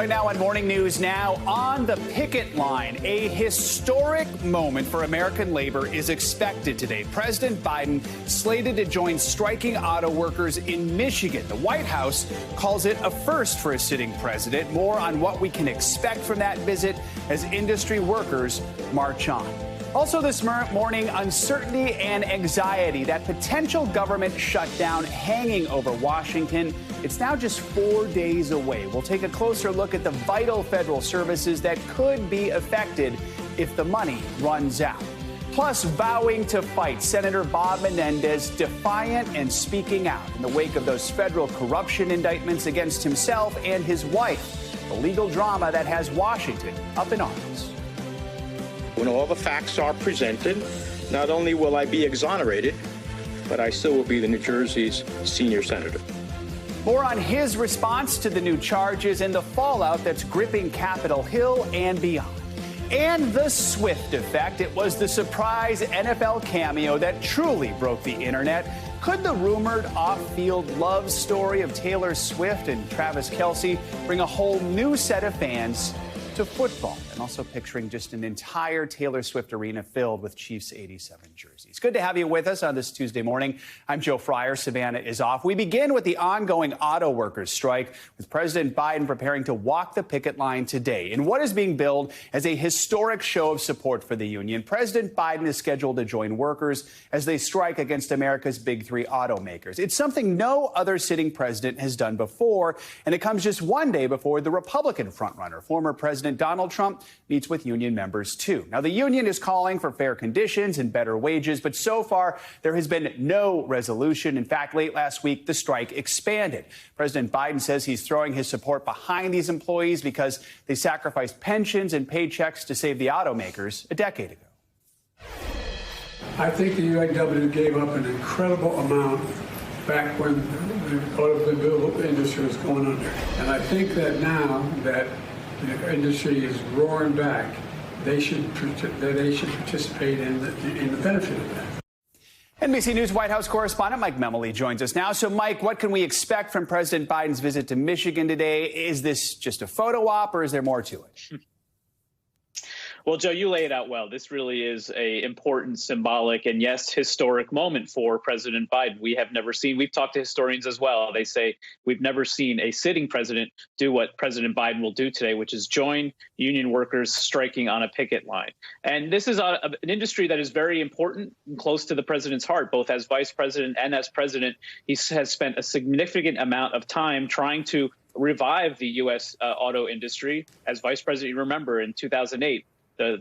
Right now on Morning News Now, on the picket line, a historic moment for American labor is expected today. President Biden slated to join striking auto workers in Michigan. The White House calls it a first for a sitting president. More on what we can expect from that visit as industry workers march on. Also this morning, uncertainty and anxiety, that potential government shutdown hanging over Washington. It's now just 4 days away. We'll take a closer look at the vital federal services that could be affected if the money runs out. Plus, vowing to fight, Senator Bob Menendez defiant and speaking out in the wake of those federal corruption indictments against himself and his wife, the legal drama that has Washington up in arms. When all the facts are presented, not only will I be exonerated, but I still will be the New Jersey's senior senator. More on his response to the new charges and the fallout that's gripping Capitol Hill and beyond. And the Swift effect. It was the surprise NFL cameo that truly broke the internet. Could the rumored off-field love story of Taylor Swift and Travis Kelce bring a whole new set of fans to football? And also picturing just an entire Taylor Swift arena filled with Chiefs 87 jerseys. Good to have you with us on this Tuesday morning. I'm Joe Fryer. Savannah is off. We begin with the ongoing auto workers strike, with President Biden preparing to walk the picket line today in what is being billed as a historic show of support for the union. President Biden is scheduled to join workers as they strike against America's big three automakers. It's something no other sitting president has done before, and it comes just one day before the Republican frontrunner, former President Donald Trump, meets with union members, too. Now, the union is calling for fair conditions and better wages, but so far there has been no resolution. In fact, late last week, the strike expanded. President Biden says he's throwing his support behind these employees because they sacrificed pensions and paychecks to save the automakers a decade ago. I think the UAW gave up an incredible amount back when the automobile industry was going under. And I think that now that the industry is roaring back, they should participate in the benefit of that. NBC News White House correspondent Mike Memoli joins us now. So, Mike, what can we expect from President Biden's visit to Michigan today? Is this just a photo op, or is there more to it? Well, Joe, you lay it out well. This really is a important, symbolic, and yes, historic moment for President Biden. We have never seen, we've talked to historians as well. They say we've never seen a sitting president do what President Biden will do today, which is join union workers striking on a picket line. And this is an industry that is very important and close to the president's heart, both as vice president and as president. He has spent a significant amount of time trying to revive the U.S. Auto industry. As vice president, you remember in 2008,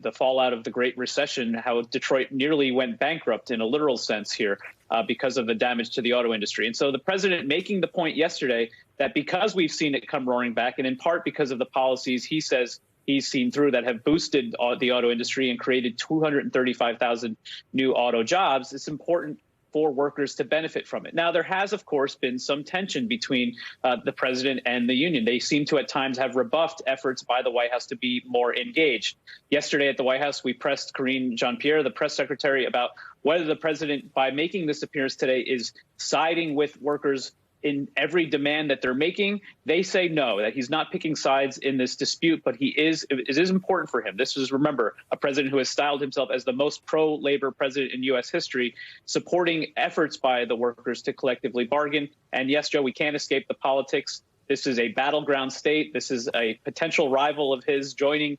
the fallout of the Great Recession, how Detroit nearly went bankrupt in a literal sense here because of the damage to the auto industry. And so the president making the point yesterday that because we've seen it come roaring back, and in part because of the policies he says he's seen through that have boosted the auto industry and created 235,000 new auto jobs, it's important for workers to benefit from it. Now, there has, of course, been some tension between the president and the union. They seem to at times have rebuffed efforts by the White House to be more engaged. Yesterday at the White House, we pressed Karine Jean-Pierre, the press secretary, about whether the president, by making this appearance today, is siding with workers in every demand that they're making. They say no, that he's not picking sides in this dispute, but it is important for him. This is, remember, a president who has styled himself as the most pro-labor president in U.S. history, supporting efforts by the workers to collectively bargain. And yes, Joe, we can't escape the politics. This is a battleground state. This is a potential rival of his joining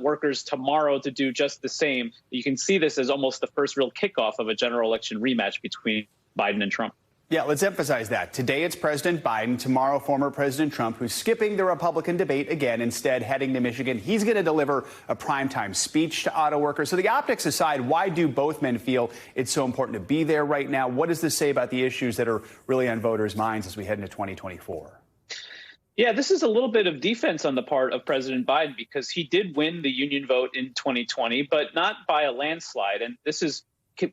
workers tomorrow to do just the same. You can see this as almost the first real kickoff of a general election rematch between Biden and Trump. Yeah, let's emphasize that. Today it's President Biden. Tomorrow, former President Trump, who's skipping the Republican debate again, instead heading to Michigan. He's going to deliver a primetime speech to auto workers. So the optics aside, why do both men feel it's so important to be there right now? What does this say about the issues that are really on voters' minds as we head into 2024? Yeah, this is a little bit of defense on the part of President Biden because he did win the union vote in 2020, but not by a landslide. And this is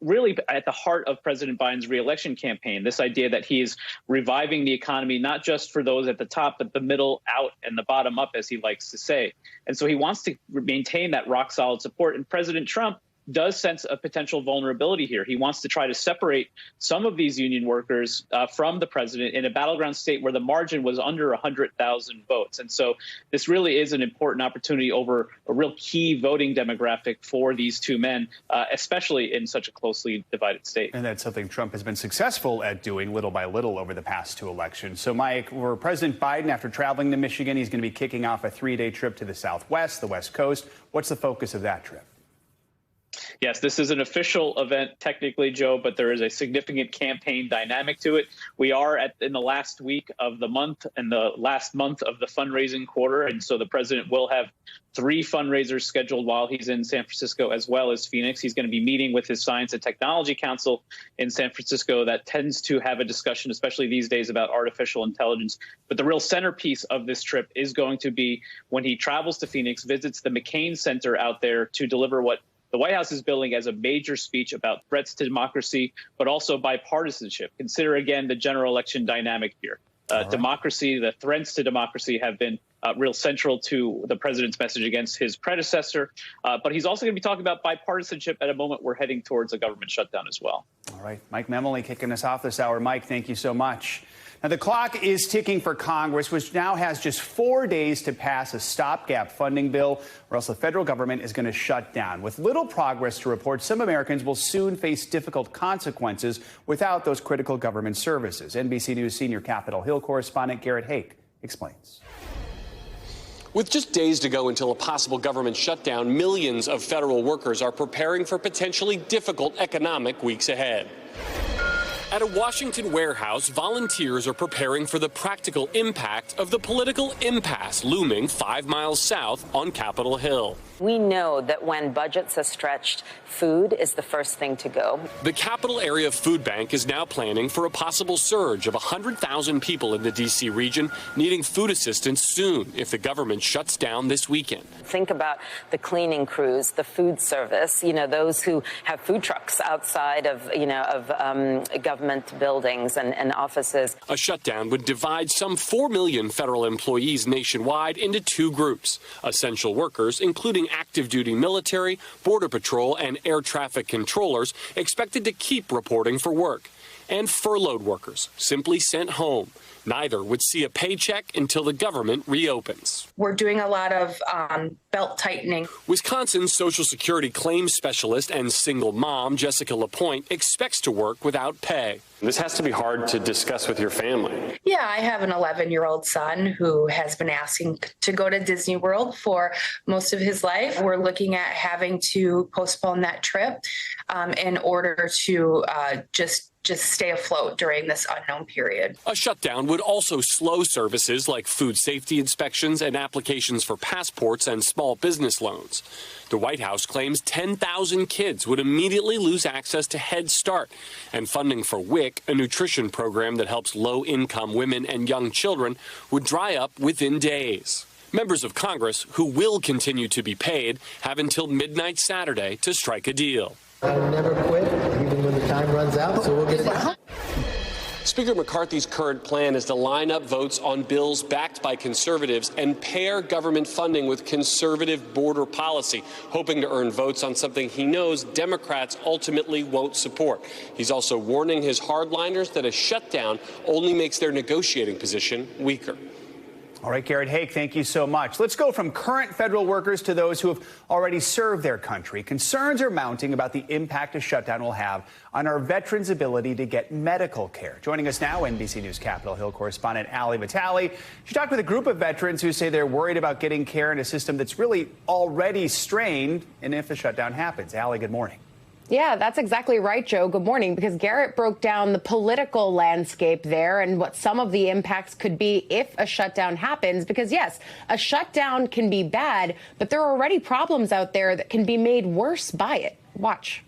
really at the heart of President Biden's reelection campaign, this idea that he is reviving the economy, not just for those at the top, but the middle out and the bottom up, as he likes to say. And so he wants to maintain that rock solid support. And President Trump does sense a potential vulnerability here. He wants to try to separate some of these union workers from the president in a battleground state where the margin was under 100,000 votes. And so this really is an important opportunity over a real key voting demographic for these two men, especially in such a closely divided state. And that's something Trump has been successful at doing little by little over the past two elections. So, Mike, for President Biden, after traveling to Michigan, he's going to be kicking off a 3-day trip to the Southwest, the West Coast. What's the focus of that trip? Yes, this is an official event technically, Joe, but there is a significant campaign dynamic to it. We are in the last week of the month and the last month of the fundraising quarter. And so the president will have 3 fundraisers scheduled while he's in San Francisco as well as Phoenix. He's going to be meeting with his Science and Technology Council in San Francisco that tends to have a discussion, especially these days, about artificial intelligence. But the real centerpiece of this trip is going to be when he travels to Phoenix, visits the McCain Center out there to deliver what the White House is billing as a major speech about threats to democracy, but also bipartisanship. Consider, again, the general election dynamic here. Democracy, the threats to democracy have been real central to the president's message against his predecessor. But he's also going to be talking about bipartisanship at a moment we're heading towards a government shutdown as well. All right. Mike Memoli kicking us off this hour. Mike, thank you so much. Now, the clock is ticking for Congress, which now has just 4 days to pass a stopgap funding bill, or else the federal government is going to shut down. With little progress to report, some Americans will soon face difficult consequences without those critical government services. NBC News senior Capitol Hill correspondent Garrett Haake explains. With just days to go until a possible government shutdown, millions of federal workers are preparing for potentially difficult economic weeks ahead. At a Washington warehouse, volunteers are preparing for the practical impact of the political impasse looming 5 miles south on Capitol Hill. We know that when budgets are stretched, food is the first thing to go. The Capitol Area Food Bank is now planning for a possible surge of 100,000 people in the D.C. region needing food assistance soon if the government shuts down this weekend. Think about the cleaning crews, the food service, those who have food trucks outside of, government buildings and offices. A shutdown would divide some 4 million federal employees nationwide into 2 groups: essential workers, including active duty military, border patrol, and air traffic controllers expected to keep reporting for work, and furloughed workers simply sent home. Neither would see a paycheck until the government reopens. We're doing a lot of belt tightening. Wisconsin's Social Security claims specialist and single mom, Jessica LaPointe, expects to work without pay. This has to be hard to discuss with your family. Yeah, I have an 11-year-old son who has been asking to go to Disney World for most of his life. We're looking at having to postpone that trip in order to just stay afloat during this unknown period. A shutdown would also slow services like food safety inspections and applications for passports and small business loans. The White House claims 10,000 kids would immediately lose access to Head Start, and funding for WIC, a nutrition program that helps low-income women and young children, would dry up within days. Members of Congress, who will continue to be paid, have until midnight Saturday to strike a deal. I never quit, even when the time runs out, so we'll get it done. Speaker McCarthy's current plan is to line up votes on bills backed by conservatives and pair government funding with conservative border policy, hoping to earn votes on something he knows Democrats ultimately won't support. He's also warning his hardliners that a shutdown only makes their negotiating position weaker. All right, Garrett Haake, thank you so much. Let's go from current federal workers to those who have already served their country. Concerns are mounting about the impact a shutdown will have on our veterans' ability to get medical care. Joining us now, NBC News Capitol Hill correspondent Ali Vitale. She talked with a group of veterans who say they're worried about getting care in a system that's really already strained, and if a shutdown happens. Ali, good morning. Yeah, that's exactly right, Joe. Good morning, because Garrett broke down the political landscape there and what some of the impacts could be if a shutdown happens. Because, yes, a shutdown can be bad, but there are already problems out there that can be made worse by it. Watch.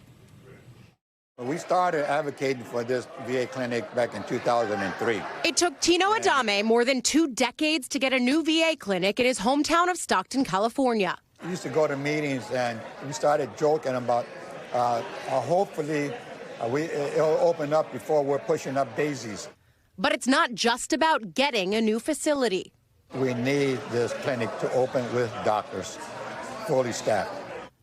We started advocating for this VA clinic back in 2003. It took Tino Adame more than 2 decades to get a new VA clinic in his hometown of Stockton, California. We used to go to meetings and we started joking about hopefully it'll open up before we're pushing up daisies. But it's not just about getting a new facility. We need this clinic to open with doctors, fully staffed.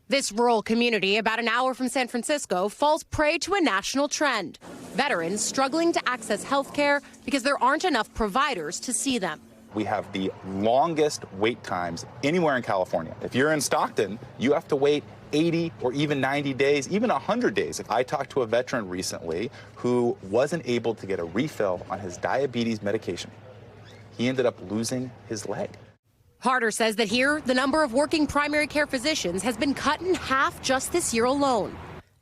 This rural community, about an hour from San Francisco, falls prey to a national trend. Veterans struggling to access health care because there aren't enough providers to see them. We have the longest wait times anywhere in California. If you're in Stockton, you have to wait 80 or even 90 days, even 100 days. I talked to a veteran recently who wasn't able to get a refill on his diabetes medication. He ended up losing his leg. Harder says that here, the number of working primary care physicians has been cut in half just this year alone.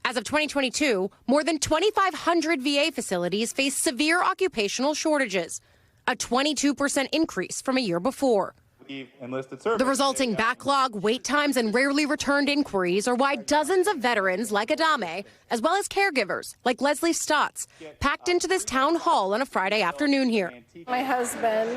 As of 2022, more than 2,500 VA facilities face severe occupational shortages, a 22% increase from a year before. The resulting backlog, wait times, and rarely returned inquiries are why dozens of veterans like Adame, as well as caregivers like Leslie Stotts, packed into this town hall on a Friday afternoon here. My husband,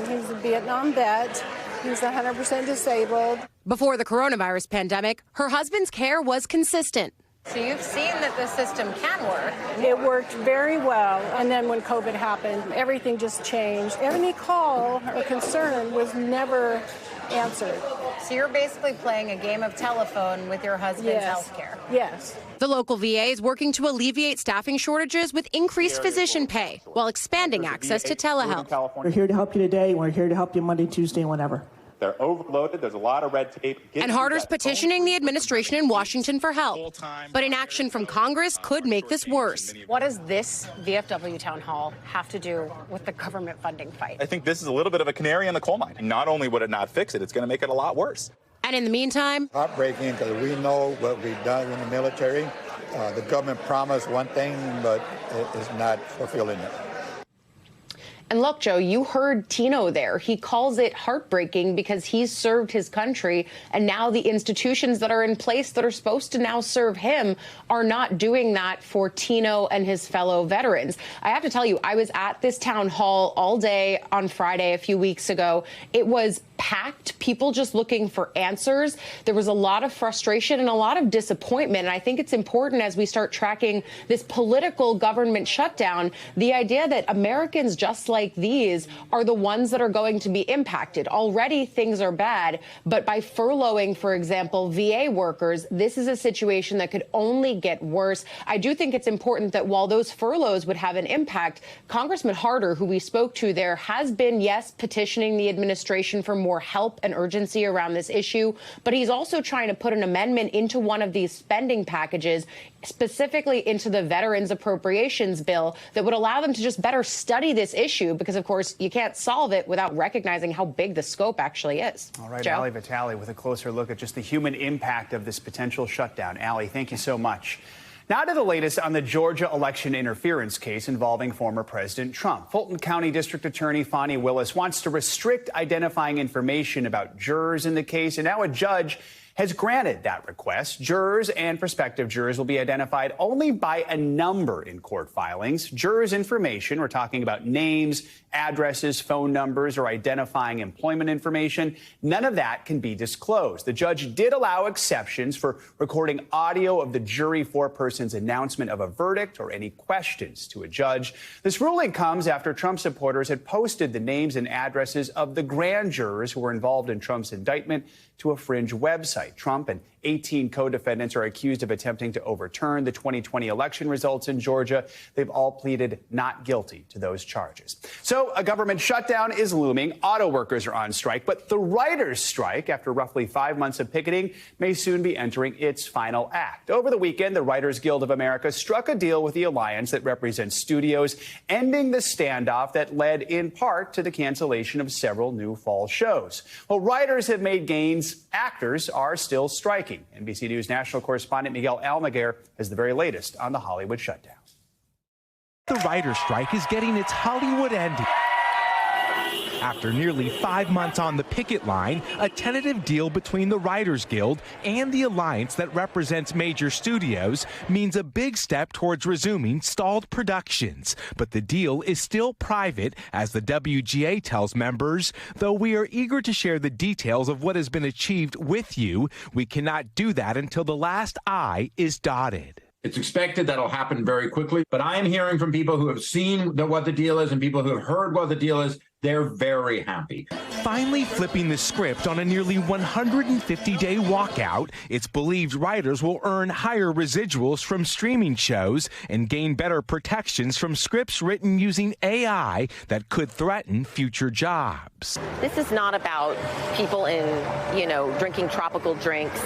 he's a Vietnam vet. He's 100% disabled. Before the coronavirus pandemic, her husband's care was consistent. So you've seen that the system can work. It worked very well. And then when COVID happened, everything just changed. Any call or concern was never answered. So you're basically playing a game of telephone with your husband's health care. Yes. The local VA is working to alleviate staffing shortages with increased physician pay while expanding access to telehealth. We're here to help you today. We're here to help you Monday, Tuesday, whenever. They're overloaded. There's a lot of red tape. And Harder's petitioning the administration in Washington for help. But inaction from Congress could make this worse. What does this VFW town hall have to do with the government funding fight? I think this is a little bit of a canary in the coal mine. Not only would it not fix it, it's going to make it a lot worse. And in the meantime, heartbreaking because we know what we've done in the military. The government promised one thing, but it's not fulfilling it. And look, Joe, you heard Tino there. He calls it heartbreaking because he's served his country, and now the institutions that are in place that are supposed to now serve him are not doing that for Tino and his fellow veterans. I have to tell you, I was at this town hall all day on Friday a few weeks ago. It was packed, people just looking for answers. There was a lot of frustration and a lot of disappointment. And I think it's important as we start tracking this political government shutdown, the idea that Americans just like these are the ones that are going to be impacted. Already things are bad, but by furloughing, for example, VA workers, this is a situation that could only get worse. I do think it's important that while those furloughs would have an impact, Congressman Harder, who we spoke to there, has been, yes, petitioning the administration for more help and urgency around this issue, but he's also trying to put an amendment into one of these spending packages, specifically into the Veterans Appropriations Bill, that would allow them to just better study this issue, because, of course, you can't solve it without recognizing how big the scope actually is. All right, Joe? Ali Vitale with a closer look at just the human impact of this potential shutdown. Ali, thank you so much. Now to the latest on the Georgia election interference case involving former President Trump. Fulton County District Attorney Fani Willis wants to restrict identifying information about jurors in the case, and now a judge has granted that request. Jurors and prospective jurors will be identified only by a number in court filings. Jurors' information, we're talking about names, addresses, phone numbers, or identifying employment information, none of that can be disclosed. The judge did allow exceptions for recording audio of the jury foreperson's announcement of a verdict or any questions to a judge. This ruling comes after Trump supporters had posted the names and addresses of the grand jurors who were involved in Trump's indictment to a fringe website. Trump and 18 co-defendants are accused of attempting to overturn the 2020 election results in Georgia. They've all pleaded not guilty to those charges. So a government shutdown is looming. Auto workers are on strike, but the writers' strike, after roughly 5 months of picketing, may soon be entering its final act. Over the weekend, the Writers Guild of America struck a deal with the alliance that represents studios, ending the standoff that led in part to the cancellation of several new fall shows. Well, writers have made gains. Actors are still striking. NBC News national correspondent Miguel Almaguer has the very latest on the Hollywood shutdown. The writer's strike is getting its Hollywood ending. After nearly 5 months on the picket line, a tentative deal between the Writers Guild and the alliance that represents major studios means a big step towards resuming stalled productions. But the deal is still private, as the WGA tells members. Though we are eager to share the details of what has been achieved with you, we cannot do that until the last I is dotted. It's expected that'll happen very quickly, but I am hearing from people who have seen what the deal is and people who have heard what the deal is. They're very happy. Finally flipping the script on a nearly 150-day walkout, it's believed writers will earn higher residuals from streaming shows and gain better protections from scripts written using AI that could threaten future jobs. This is not about people in, drinking tropical drinks,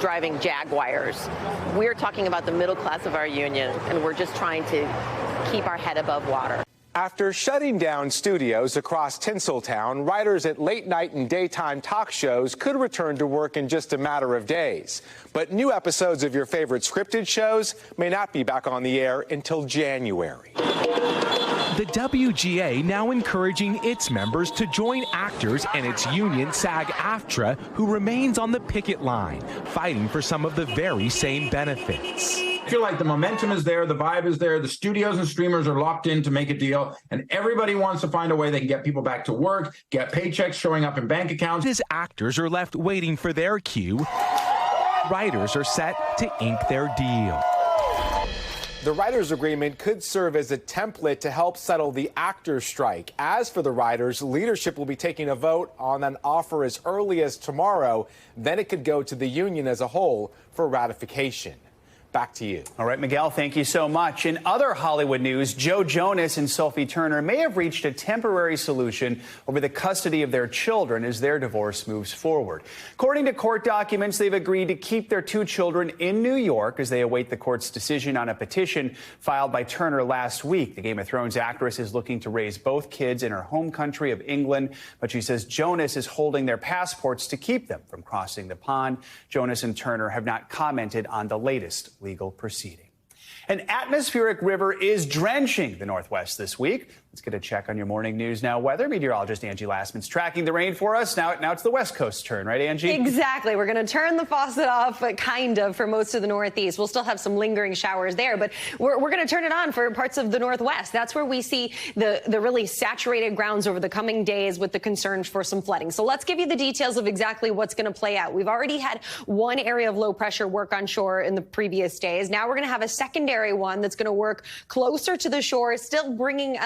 driving Jaguars. We're talking about the middle class of our union, and we're just trying to keep our head above water. After shutting down studios across Tinseltown, writers at late night and daytime talk shows could return to work in just a matter of days. But new episodes of your favorite scripted shows may not be back on the air until January. The WGA now encouraging its members to join actors and its union SAG-AFTRA, who remains on the picket line, fighting for some of the very same benefits. I feel like the momentum is there, the vibe is there, the studios and streamers are locked in to make a deal, and everybody wants to find a way they can get people back to work, get paychecks showing up in bank accounts. As actors are left waiting for their cue, writers are set to ink their deal. The writers' agreement could serve as a template to help settle the actors' strike. As for the writers, leadership will be taking a vote on an offer as early as tomorrow. Then it could go to the union as a whole for ratification. Back to you. All right, Miguel, thank you so much. In other Hollywood news, Joe Jonas and Sophie Turner may have reached a temporary solution over the custody of their children as their divorce moves forward. According to court documents, they've agreed to keep their two children in New York as they await the court's decision on a petition filed by Turner last week. The Game of Thrones actress is looking to raise both kids in her home country of England, but she says Jonas is holding their passports to keep them from crossing the pond. Jonas and Turner have not commented on the latest legal proceeding. An atmospheric river is drenching the Northwest this week. Let's get a check on your morning news now. Weather meteorologist Angie Lassman's tracking the rain for us. Now it's the West Coast's turn, right, Angie? Exactly. We're going to turn the faucet off, kind of, for most of the Northeast. We'll still have some lingering showers there, but we're going to turn it on for parts of the Northwest. That's where we see the really saturated grounds over the coming days with the concern for some flooding. So let's give you the details of exactly what's going to play out. We've already had one area of low pressure work on shore in the previous days. Now we're going to have a secondary one that's going to work closer to the shore, still bringing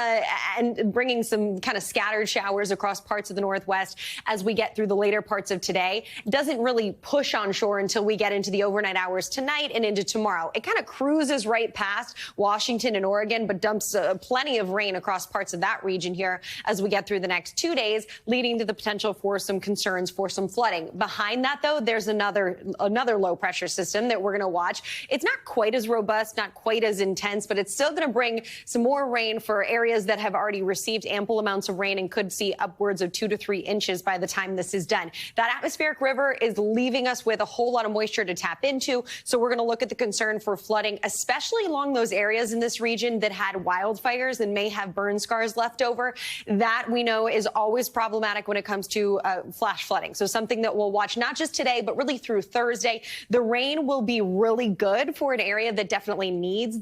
some kind of scattered showers across parts of the Northwest as we get through the later parts of today. It doesn't really push on shore until we get into the overnight hours tonight and into tomorrow. It kind of cruises right past Washington and Oregon, but dumps plenty of rain across parts of that region here as we get through the next 2 days, leading to the potential for some concerns for some flooding. Behind that, though, there's another low pressure system that we're going to watch. It's not quite as robust, not quite as intense, but it's still going to bring some more rain for areas that have already received ample amounts of rain and could see upwards of 2 to 3 inches by the time this is done. That atmospheric river is leaving us with a whole lot of moisture to tap into. So we're going to look at the concern for flooding, especially along those areas in this region that had wildfires and may have burn scars left over. That we know is always problematic when it comes to flash flooding. So something that we'll watch not just today, but really through Thursday. The rain will be really good for an area that definitely needs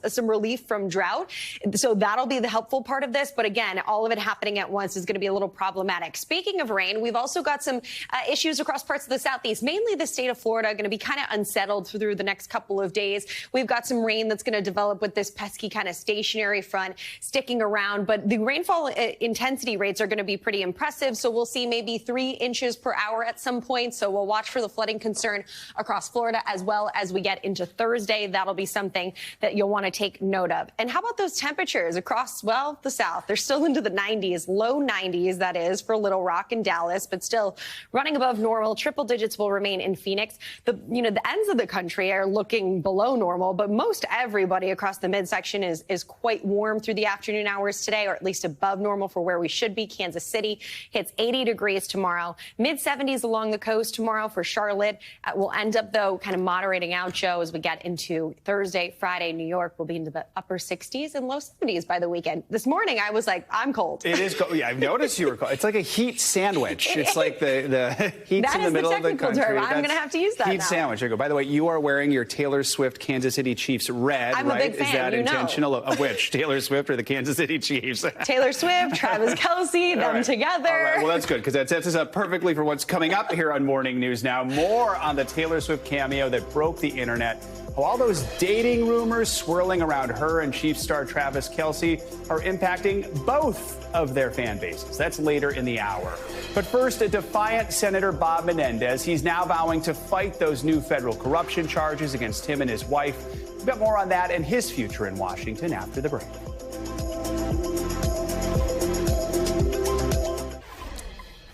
some relief from drought. So that'll be the helpful part of this. But again, all of it happening at once is going to be a little problematic. Speaking of rain, we've also got some issues across parts of the Southeast, mainly the state of Florida, going to be kind of unsettled through the next couple of days. We've got some rain that's going to develop with this pesky kind of stationary front sticking around. But the rainfall intensity rates are going to be pretty impressive. So we'll see maybe 3 inches per hour at some point. So we'll watch for the flooding concern across Florida as well as we get into Thursday. That'll be something that you'll want to take note of. And how about those temperatures across, well, the South? They're still into the 90s, low 90s, that is, for Little Rock and Dallas, but still running above normal. Triple digits will remain in Phoenix. The ends of the country are looking below normal, but most everybody across the midsection is quite warm through the afternoon hours today, or at least above normal for where we should be. Kansas City hits 80 degrees tomorrow. Mid 70s along the coast tomorrow for Charlotte. We'll end up, though, kind of moderating out, Joe, as we get into Thursday, Friday. New York will be into the upper 60s and low 70s by the weekend. This morning, I was like, I'm cold. It is cold. Yeah, I've noticed you were cold. It's like a heat sandwich. It's like the heat's in the middle of the country. Term. I'm going to have to use that heat now. Sandwich. There you go. By the way, you are wearing your Taylor Swift Kansas City Chiefs red, I'm right? a big fan, is that intentional? Of which? Taylor Swift or the Kansas City Chiefs? Taylor Swift, Travis Kelce, them together. All right. Well, that's good because that sets us up perfectly for what's coming up here on Morning News Now. More on the Taylor Swift cameo that broke the internet. All those dating rumors swirling around her and Chiefs star Travis Kelce. Chelsea, are impacting both of their fan bases. That's later in the hour. But first, a defiant Senator Bob Menendez. He's now vowing to fight those new federal corruption charges against him and his wife. We've got more on that and his future in Washington after the break.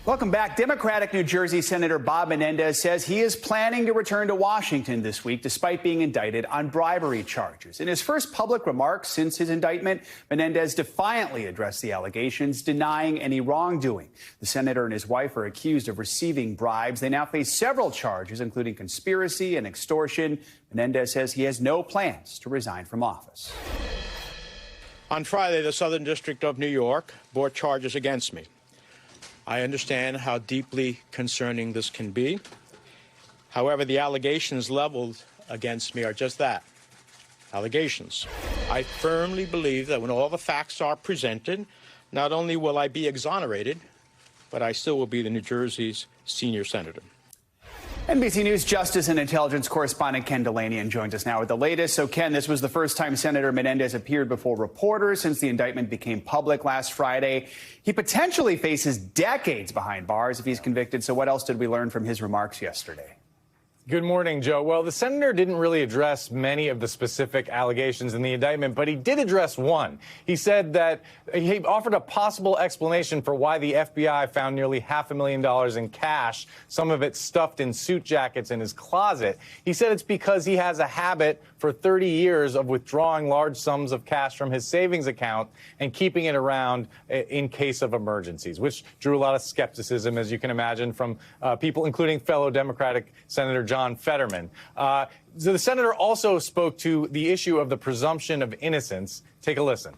Welcome back. Democratic New Jersey Senator Bob Menendez says he is planning to return to Washington this week despite being indicted on bribery charges. In his first public remarks since his indictment, Menendez defiantly addressed the allegations, denying any wrongdoing. The senator and his wife are accused of receiving bribes. They now face several charges, including conspiracy and extortion. Menendez says he has no plans to resign from office. On Friday, the Southern District of New York brought charges against me. I understand how deeply concerning this can be. However, the allegations leveled against me are just that, allegations. I firmly believe that when all the facts are presented, not only will I be exonerated, but I still will be the New Jersey's senior senator. NBC News Justice and Intelligence correspondent Ken Delanian joins us now with the latest. So, Ken, this was the first time Senator Menendez appeared before reporters since the indictment became public last Friday. He potentially faces decades behind bars if he's convicted. So what else did we learn from his remarks yesterday? Good morning, Joe. Well, the senator didn't really address many of the specific allegations in the indictment, but he did address one. He said that he offered a possible explanation for why the FBI found nearly $500,000 in cash, some of it stuffed in suit jackets in his closet. He said it's because he has a habit for 30 years of withdrawing large sums of cash from his savings account and keeping it around in case of emergencies, which drew a lot of skepticism, as you can imagine, from people, including fellow Democratic Senator John Fetterman. So the senator also spoke to the issue of the presumption of innocence. Take a listen.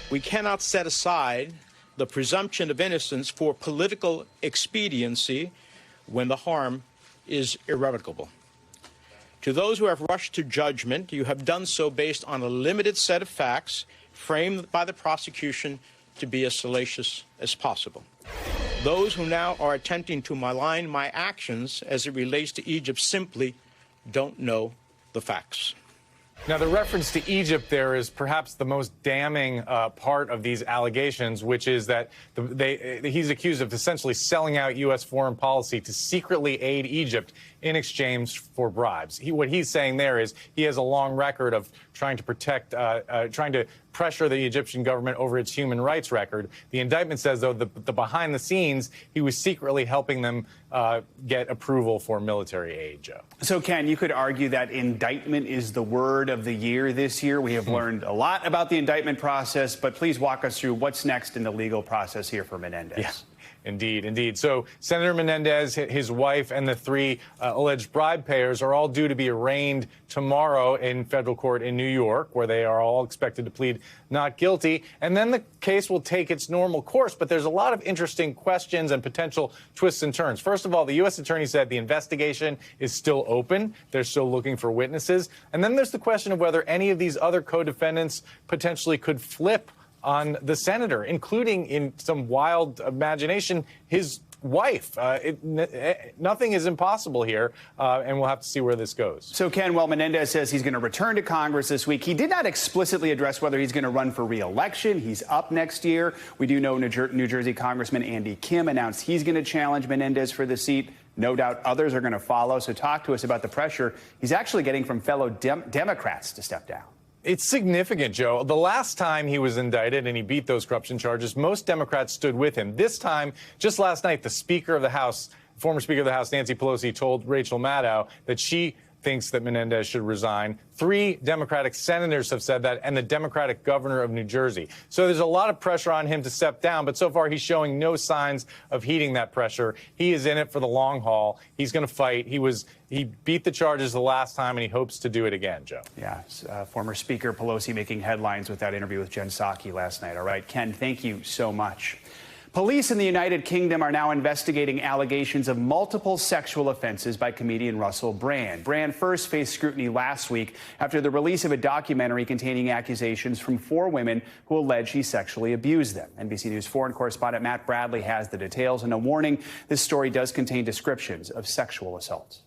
We cannot set aside the presumption of innocence for political expediency when the harm is irrevocable. To those who have rushed to judgment, you have done so based on a limited set of facts framed by the prosecution to be as salacious as possible. Those who now are attempting to malign my actions as it relates to Egypt simply don't know the facts. Now, the reference to Egypt there is perhaps the most damning part of these allegations, which is that he's accused of essentially selling out U.S. foreign policy to secretly aid Egypt in exchange for bribes. What he's saying there is he has a long record of trying to protect, trying to pressure the Egyptian government over its human rights record. The indictment says, though, the behind the scenes, he was secretly helping them get approval for military aid, Joe. So, Ken, you could argue that indictment is the word of the year this year. We have learned a lot about the indictment process, but please walk us through what's next in the legal process here for Menendez. Yeah. Indeed, indeed. So Senator Menendez, his wife, and the three alleged bribe payers are all due to be arraigned tomorrow in federal court in New York, where they are all expected to plead not guilty. And then the case will take its normal course. But there's a lot of interesting questions and potential twists and turns. First of all, the U.S. attorney said the investigation is still open. They're still looking for witnesses. And then there's the question of whether any of these other co-defendants potentially could flip on the senator, including, in some wild imagination, his wife. Nothing is impossible here, and we'll have to see where this goes. So, Ken, while Menendez says he's going to return to Congress this week, he did not explicitly address whether he's going to run for re-election. He's up next year. We do know New Jersey Congressman Andy Kim announced he's going to challenge Menendez for the seat. No doubt others are going to follow. So talk to us about the pressure he's actually getting from fellow Democrats to step down. It's significant, Joe. The last time he was indicted and he beat those corruption charges, most Democrats stood with him. This time, just last night, the Speaker of the House, former Speaker of the House, Nancy Pelosi, told Rachel Maddow that she thinks that Menendez should resign. 3 Democratic senators have said that, and the Democratic governor of New Jersey. So there's a lot of pressure on him to step down, but so far he's showing no signs of heeding that pressure. He is in it for the long haul. He's going to fight. He beat the charges the last time, and he hopes to do it again, Joe. Yeah, former Speaker Pelosi making headlines with that interview with Jen Psaki last night. All right, Ken, thank you so much. Police in the United Kingdom are now investigating allegations of multiple sexual offenses by comedian Russell Brand. Brand first faced scrutiny last week after the release of a documentary containing accusations from 4 women who allege he sexually abused them. NBC News foreign correspondent Matt Bradley has the details, and a warning: this story does contain descriptions of sexual assault.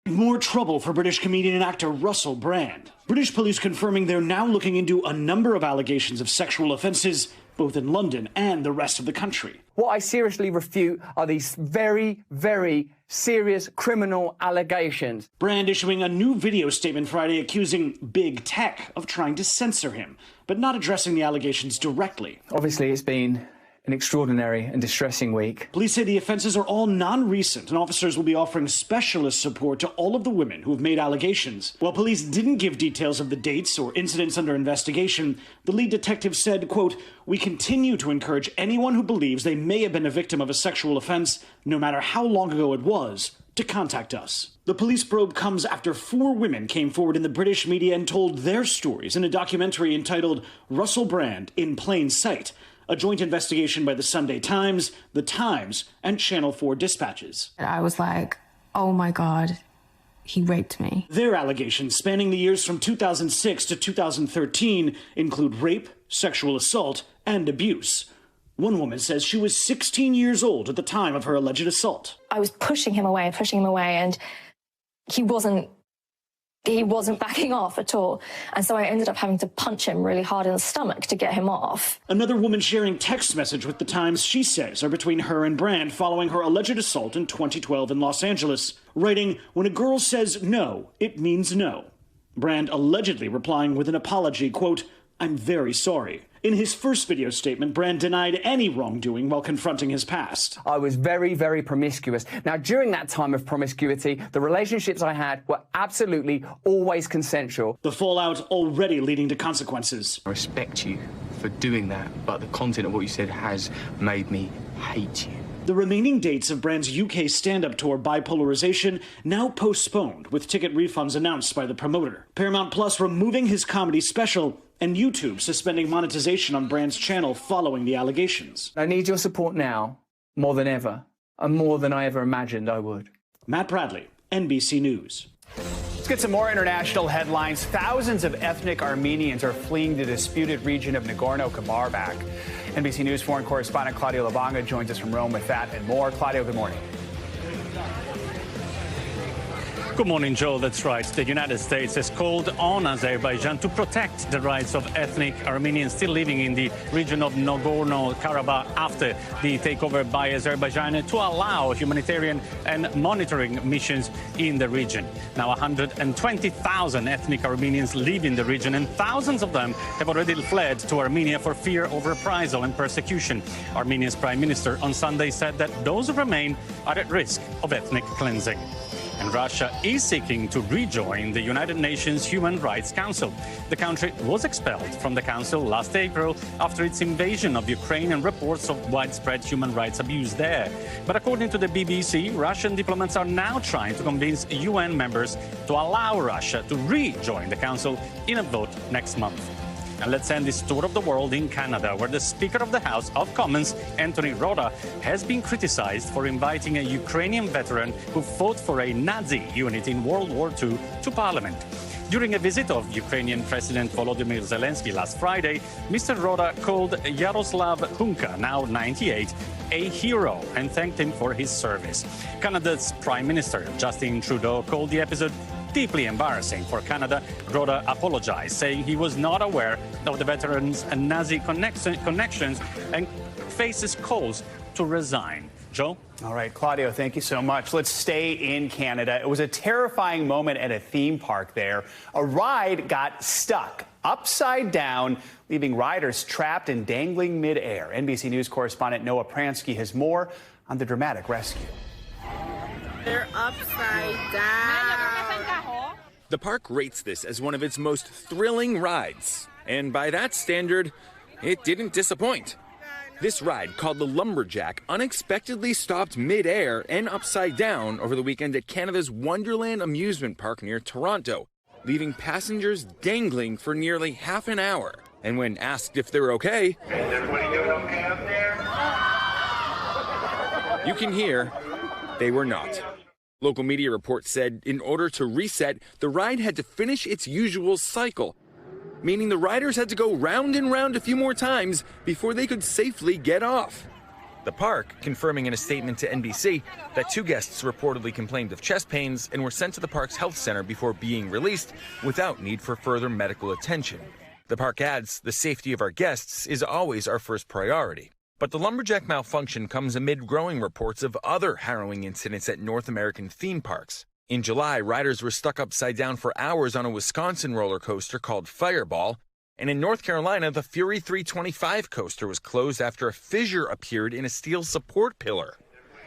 More trouble for British comedian and actor Russell Brand. British police confirming they're now looking into a number of allegations of sexual offences, both in London and the rest of the country. What I seriously refute are these very, very serious criminal allegations. Brand issuing a new video statement Friday accusing Big Tech of trying to censor him, but not addressing the allegations directly. Obviously, it's been an extraordinary and distressing week. Police say the offences are all non-recent, and officers will be offering specialist support to all of the women who have made allegations. While police didn't give details of the dates or incidents under investigation, the lead detective said, quote, "We continue to encourage anyone who believes they may have been a victim of a sexual offence, no matter how long ago it was, to contact us." The police probe comes after 4 women came forward in the British media and told their stories in a documentary entitled Russell Brand in Plain Sight, a joint investigation by the Sunday Times, The Times, and Channel 4 dispatches. I was like, oh my God, he raped me. Their allegations, spanning the years from 2006 to 2013, include rape, sexual assault, and abuse. One woman says she was 16 years old at the time of her alleged assault. I was pushing him away, and he wasn't backing off at all. And so I ended up having to punch him really hard in the stomach to get him off. Another woman sharing text message with the Times she says are between her and Brand following her alleged assault in 2012 in Los Angeles, writing, "When a girl says no, it means no." Brand allegedly replying with an apology, quote, "I'm very sorry." In his first video statement, Brand denied any wrongdoing while confronting his past. I was very, very promiscuous. Now, during that time of promiscuity, the relationships I had were absolutely always consensual. The fallout already leading to consequences. I respect you for doing that, but the content of what you said has made me hate you. The remaining dates of Brand's UK stand-up tour Bipolarization now postponed, with ticket refunds announced by the promoter. Paramount Plus removing his comedy special, and YouTube suspending monetization on Brand's channel following the allegations. I need your support now, more than ever, and more than I ever imagined I would. Matt Bradley, NBC News. Let's get some more international headlines. Thousands of ethnic Armenians are fleeing the disputed region of Nagorno-Karabakh. NBC News foreign correspondent Claudio Labanga joins us from Rome with that and more. Claudio, good morning. Good morning, Joe. That's right. The United States has called on Azerbaijan to protect the rights of ethnic Armenians still living in the region of Nagorno-Karabakh after the takeover by Azerbaijan to allow humanitarian and monitoring missions in the region. Now, 120,000 ethnic Armenians live in the region, and thousands of them have already fled to Armenia for fear of reprisal and persecution. Armenia's prime minister on Sunday said that those who remain are at risk of ethnic cleansing. And Russia is seeking to rejoin the United Nations Human Rights Council. The country was expelled from the council last April after its invasion of Ukraine and reports of widespread human rights abuse there. But according to the BBC, Russian diplomats are now trying to convince UN members to allow Russia to rejoin the council in a vote next month. And let's end this tour of the world in Canada, where the Speaker of the House of Commons, Anthony Rota, has been criticized for inviting a Ukrainian veteran who fought for a Nazi unit in World War II to Parliament. During a visit of Ukrainian President Volodymyr Zelensky last Friday, Mr. Rota called Yaroslav Hunka, now 98, a hero and thanked him for his service. Canada's Prime Minister Justin Trudeau called the episode deeply embarrassing for Canada. Rota apologized, saying he was not aware of the veteran's Nazi connections and faces calls to resign. Joe? All right, Claudio, thank you so much. Let's stay in Canada. It was a terrifying moment at a theme park there. A ride got stuck upside down, leaving riders trapped and dangling midair. NBC News correspondent Noah Pransky has more on the dramatic rescue. They're upside down. The park rates this as one of its most thrilling rides, and by that standard, it didn't disappoint. This ride, called the Lumberjack, unexpectedly stopped mid-air and upside down over the weekend at Canada's Wonderland amusement park near Toronto, leaving passengers dangling for nearly half an hour. And when asked if they're okay, Is everybody doing okay up there? you can hear they were not. Local media reports said in order to reset, the ride had to finish its usual cycle, meaning the riders had to go round and round a few more times before they could safely get off. The park confirming in a statement to NBC that 2 guests reportedly complained of chest pains and were sent to the park's health center before being released without need for further medical attention. The park adds, the safety of our guests is always our first priority. But the lumberjack malfunction comes amid growing reports of other harrowing incidents at North American theme parks. In July, riders were stuck upside down for hours on a Wisconsin roller coaster called Fireball. And in North Carolina, the Fury 325 coaster was closed after a fissure appeared in a steel support pillar.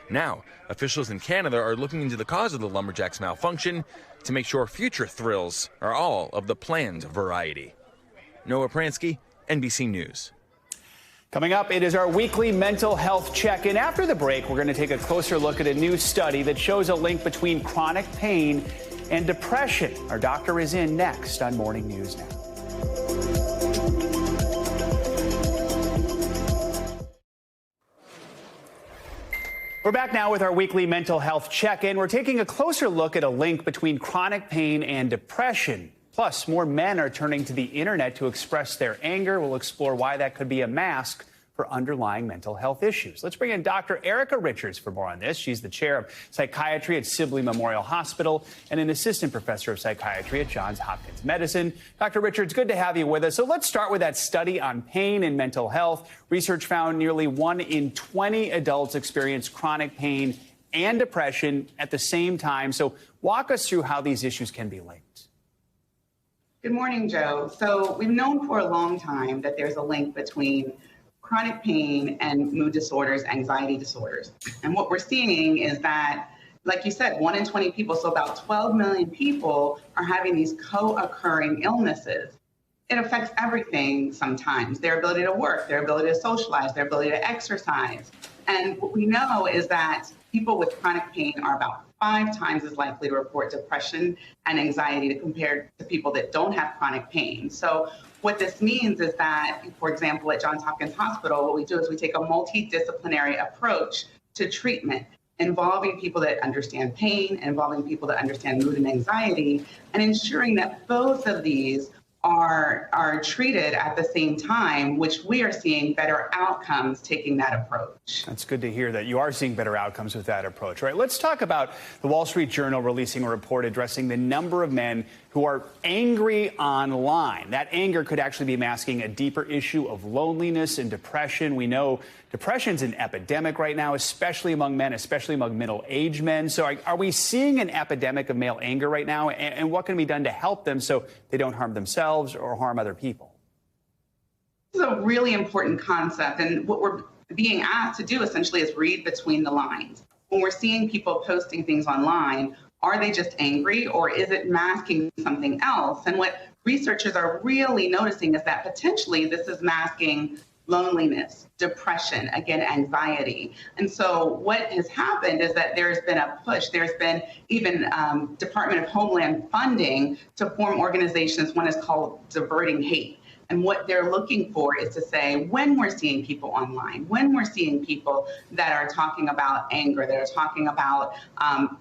Now, officials in Canada are looking into the cause of the lumberjack's malfunction to make sure future thrills are all of the planned variety. Noah Pransky, NBC News. Coming up, it is our weekly mental health check-in. After the break, we're going to take a closer look at a new study that shows a link between chronic pain and depression. Our doctor is in next on Morning News Now. We're back now with our weekly mental health check-in. We're taking a closer look at a link between chronic pain and depression. Plus, more men are turning to the internet to express their anger. We'll explore why that could be a mask for underlying mental health issues. Let's bring in Dr. Erica Richards for more on this. She's the chair of psychiatry at Sibley Memorial Hospital and an assistant professor of psychiatry at Johns Hopkins Medicine. Dr. Richards, good to have you with us. So let's start with that study on pain and mental health. Research found nearly 1 in 20 adults experience chronic pain and depression at the same time. So walk us through how these issues can be linked. Good morning, Joe. So we've known for a long time that there's a link between chronic pain and mood disorders, anxiety disorders. And what we're seeing is that, like you said, 1 in 20 people, so about 12 million people are having these co-occurring illnesses. It affects everything sometimes, their ability to work, their ability to socialize, their ability to exercise. And what we know is that people with chronic pain are about 5 times as likely to report depression and anxiety compared to people that don't have chronic pain. So what this means is that, for example, at Johns Hopkins Hospital, what we do is we take a multidisciplinary approach to treatment involving people that understand pain, involving people that understand mood and anxiety, and ensuring that both of these are treated at the same time, which we are seeing better outcomes taking that approach. That's good to hear that you are seeing better outcomes with that approach. All right, let's talk about the Wall Street Journal releasing a report addressing the number of men who are angry online. That anger could actually be masking a deeper issue of loneliness and depression. We know depression's an epidemic right now, especially among men, especially among middle-aged men. So are we seeing an epidemic of male anger right now? And what can be done to help them so they don't harm themselves or harm other people? This is a really important concept. And what we're being asked to do essentially is read between the lines. When we're seeing people posting things online, are they just angry or is it masking something else? And what researchers are really noticing is that potentially this is masking loneliness, depression, again, anxiety. And so what has happened is that there's been a push. There's been even Department of Homeland funding to form organizations. One is called Diverting Hate. And what they're looking for is to say, when we're seeing people online, when we're seeing people that are talking about anger, that are talking about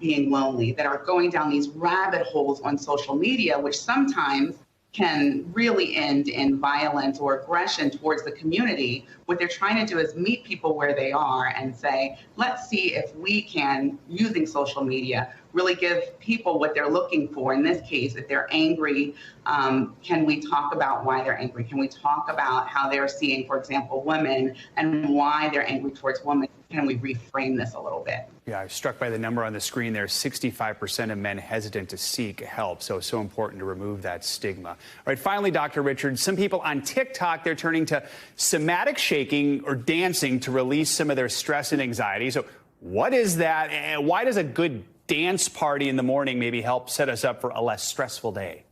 being lonely, that are going down these rabbit holes on social media, which sometimes can really end in violence or aggression towards the community. What they're trying to do is meet people where they are and say, let's see if we can, using social media, really give people what they're looking for. In this case, if they're angry, can we talk about why they're angry? Can we talk about how they're seeing, for example, women and why they're angry towards women? Can we reframe this a little bit? Yeah, I was struck by the number on the screen there, 65% of men hesitant to seek help. So it's so important to remove that stigma. All right, finally, Dr. Richards, some people on TikTok, they're turning to somatic shaking or dancing to release some of their stress and anxiety. So what is that? And why does a good dance party in the morning maybe help set us up for a less stressful day?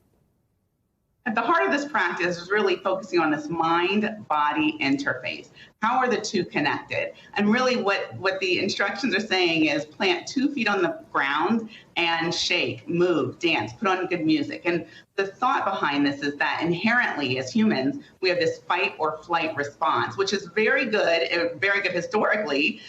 At the heart of this practice is really focusing on this mind-body interface. How are the two connected? And really what the instructions are saying is plant 2 feet on the ground and shake, move, dance, put on good music. And the thought behind this is that inherently as humans, we have this fight or flight response, which is very good historically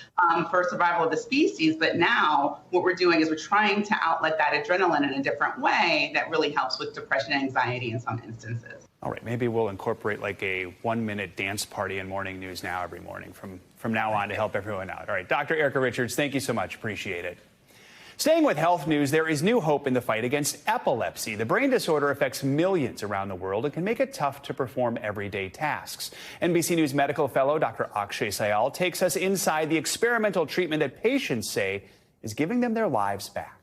for survival of the species. But now what we're doing is we're trying to outlet that adrenaline in a different way that really helps with depression and anxiety in some instances. All right, maybe we'll incorporate like a 1-minute dance party in Morning News Now every morning from from now on to help everyone out. All right, Dr. Erica Richards, thank you so much. Appreciate it. Staying with health news, there is new hope in the fight against epilepsy. The brain disorder affects millions around the world and can make it tough to perform everyday tasks. NBC News medical fellow Dr. Akshay Syal takes us inside the experimental treatment that patients say is giving them their lives back.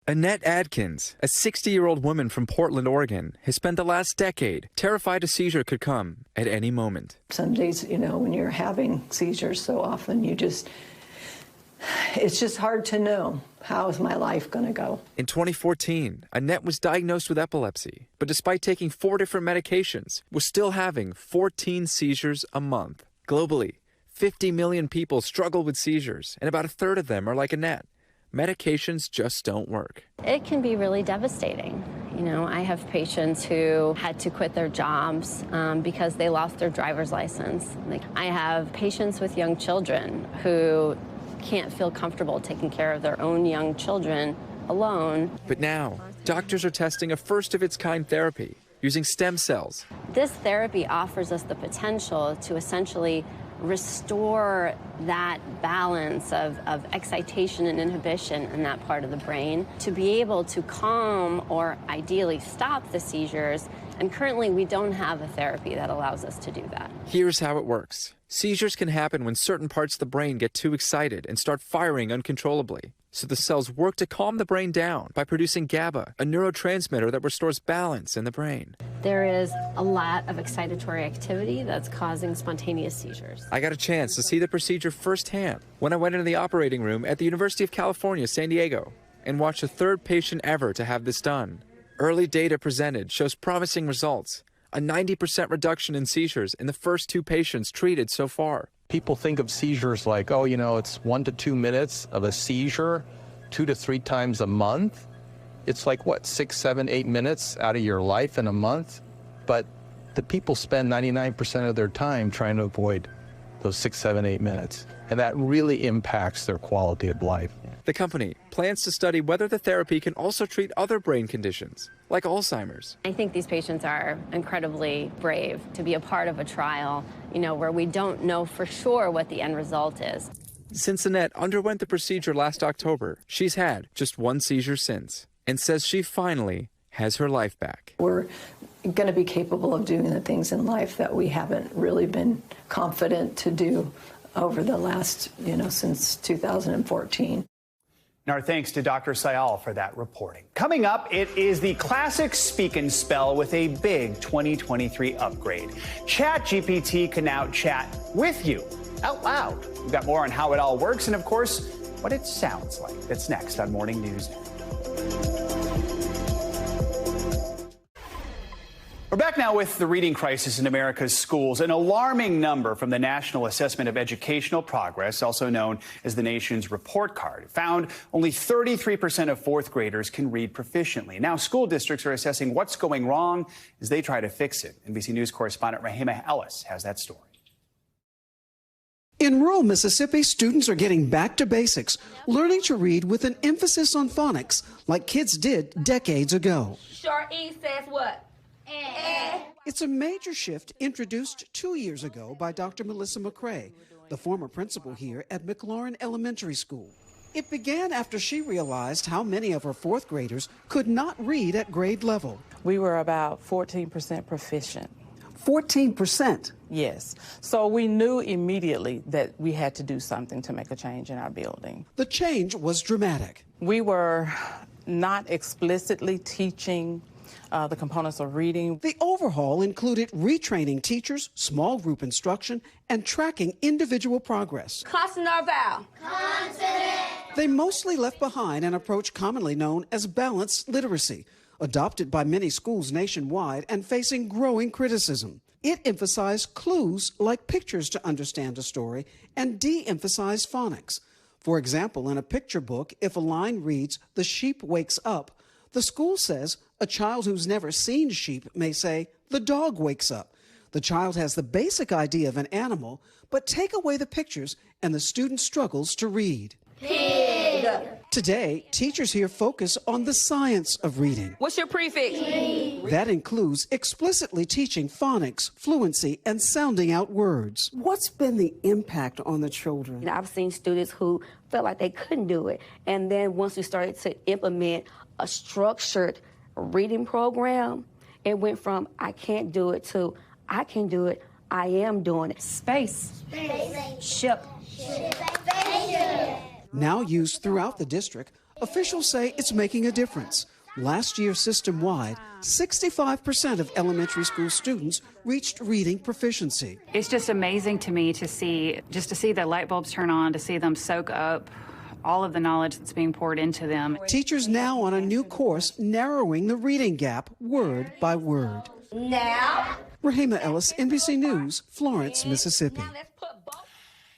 Annette Adkins, a 60-year-old woman from Portland, Oregon, has spent the last decade terrified a seizure could come at any moment. Some days, when you're having seizures so often, it's just hard to know, how is my life going to go? In 2014, Annette was diagnosed with epilepsy, but despite taking 4 different medications, was still having 14 seizures a month. Globally, 50 million people struggle with seizures, and about a third of them are like Annette. Medications just don't work. It can be really devastating. I have patients who had to quit their jobs because they lost their driver's license. I have patients with young children who can't feel comfortable taking care of their own young children alone. But now, doctors are testing a first-of-its-kind therapy using stem cells. This therapy offers us the potential to essentially restore that balance of excitation and inhibition in that part of the brain to be able to calm or ideally stop the seizures. And currently, we don't have a therapy that allows us to do that. Here's how it works. Seizures can happen when certain parts of the brain get too excited and start firing uncontrollably. So the cells work to calm the brain down by producing GABA, a neurotransmitter that restores balance in the brain. There is a lot of excitatory activity that's causing spontaneous seizures. I got a chance to see the procedure firsthand when I went into the operating room at the University of California, San Diego, and watched the third patient ever to have this done. Early data presented shows promising results. A 90% reduction in seizures in the first 2 patients treated so far. People think of seizures like, it's 1 to 2 minutes of a seizure, 2 to 3 times a month. It's like, 6, 7, 8 minutes out of your life in a month? But the people spend 99% of their time trying to avoid those 6, 7, 8 minutes. And that really impacts their quality of life. The company plans to study whether the therapy can also treat other brain conditions, like Alzheimer's. I think these patients are incredibly brave to be a part of a trial, where we don't know for sure what the end result is. Since Annette underwent the procedure last October, she's had just 1 seizure since, and says she finally has her life back. We're going to be capable of doing the things in life that we haven't really been confident to do over the last, since 2014. And our thanks to Dr. Syal for that reporting. Coming up, it is the classic speak and spell with a big 2023 upgrade. ChatGPT can now chat with you out loud. We've got more on how it all works and, of course, what it sounds like. That's next on Morning News. We're back now with the reading crisis in America's schools. An alarming number from the National Assessment of Educational Progress, also known as the nation's report card, found only 33% of 4th graders can read proficiently. Now, school districts are assessing what's going wrong as they try to fix it. NBC News correspondent Rahima Ellis has that story. In rural Mississippi, students are getting back to basics, learning to read with an emphasis on phonics, like kids did decades ago. Short E says what? It's a major shift introduced 2 years ago by Dr. Melissa McCrae, the former principal here at McLaurin Elementary School. It began after she realized how many of her 4th graders could not read at grade level. We were about 14% proficient. 14%? Yes. So we knew immediately that we had to do something to make a change in our building. The change was dramatic. We were not explicitly teaching the components of reading. The overhaul included retraining teachers, small group instruction, and tracking individual progress. Consonant or vowel? Consonant. They mostly left behind an approach commonly known as balanced literacy, adopted by many schools nationwide and facing growing criticism. It emphasized clues like pictures to understand a story and de-emphasized phonics. For example, in a picture book, if a line reads, "The sheep wakes up," the school says a child who's never seen sheep may say, "The dog wakes up." The child has the basic idea of an animal, but take away the pictures and the student struggles to read. Pig. Today, teachers here focus on the science of reading. What's your prefix? That includes explicitly teaching phonics, fluency, and sounding out words. What's been the impact on the children? I've seen students who felt like they couldn't do it. And then once we started to implement a structured reading program, it went from I can't do it to I can do it, I am doing it. Space. Ship. Now used throughout the district, officials say it's making a difference. Last year, system-wide, 65% of elementary school students reached reading proficiency. It's just amazing to me to see the light bulbs turn on, to see them soak up all of the knowledge that's being poured into them. Teachers now on a new course narrowing the reading gap word by word. Now. Rahima Ellis, NBC News, Florence, Mississippi.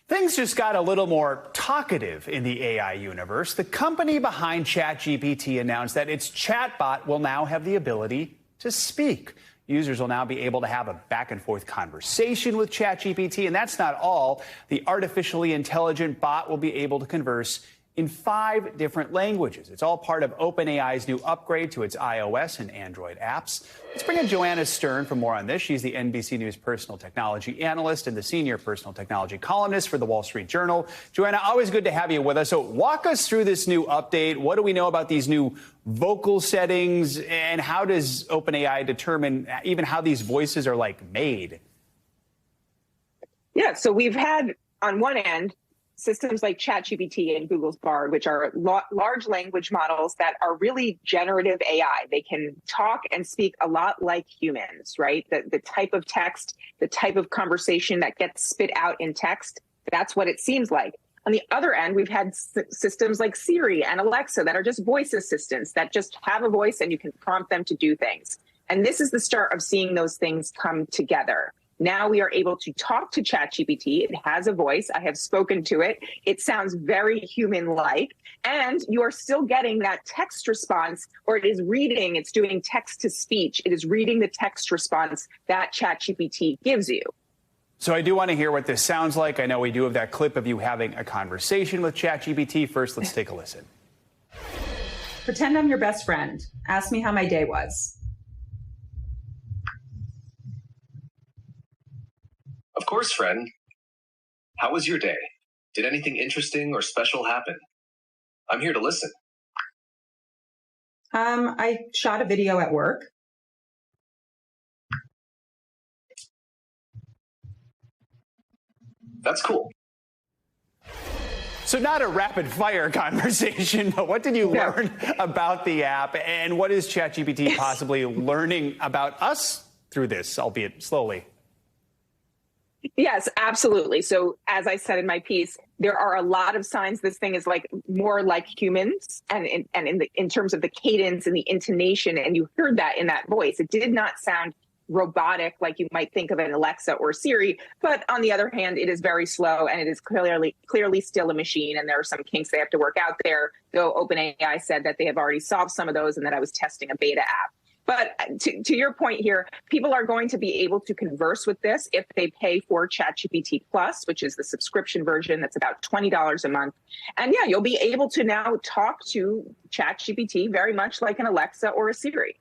Things just got a little more talkative in the AI universe. The company behind ChatGPT announced that its chatbot will now have the ability to speak. Users will now be able to have a back-and-forth conversation with ChatGPT, and that's not all. The artificially intelligent bot will be able to converse in 5 different languages. It's all part of OpenAI's new upgrade to its iOS and Android apps. Let's bring in Jonas Stern for more on this. She's the NBC News personal technology analyst and the senior personal technology columnist for the Wall Street Journal. Joanna, always good to have you with us. So walk us through this new update. What do we know about these new vocal settings, and how does OpenAI determine even how these voices are made? Yeah, so we've had on one end systems like ChatGPT and Google's Bard, which are large language models that are really generative AI. They can talk and speak a lot like humans, right? The type of text, the type of conversation that gets spit out in text, that's what it seems like. On the other end, we've had systems like Siri and Alexa that are just voice assistants that just have a voice and you can prompt them to do things. And this is the start of seeing those things come together. Now we are able to talk to ChatGPT. It has a voice. I have spoken to it. It sounds very human-like. And you are still getting that text response, or it is reading. It's doing text to speech. It is reading the text response that ChatGPT gives you. So I do want to hear what this sounds like. I know we do have that clip of you having a conversation with ChatGPT. First, let's take a listen. Pretend I'm your best friend. Ask me how my day was. Of course, friend. How was your day? Did anything interesting or special happen? I'm here to listen. I shot a video at work. That's cool. So not a rapid fire conversation, but what did you learn about the app, and what is ChatGPT possibly learning about us through this, albeit slowly? Yes, absolutely. So as I said in my piece, there are a lot of signs this thing is more like humans, and in terms of the cadence and the intonation, and you heard that in that voice. It did not sound robotic like you might think of an Alexa or Siri, but on the other hand, it is very slow, and it is clearly still a machine, and there are some kinks they have to work out there, though OpenAI said that they have already solved some of those and that I was testing a beta app. But to your point here, people are going to be able to converse with this if they pay for ChatGPT Plus, which is the subscription version that's about $20 a month. And yeah, you'll be able to now talk to ChatGPT very much like an Alexa or a Siri.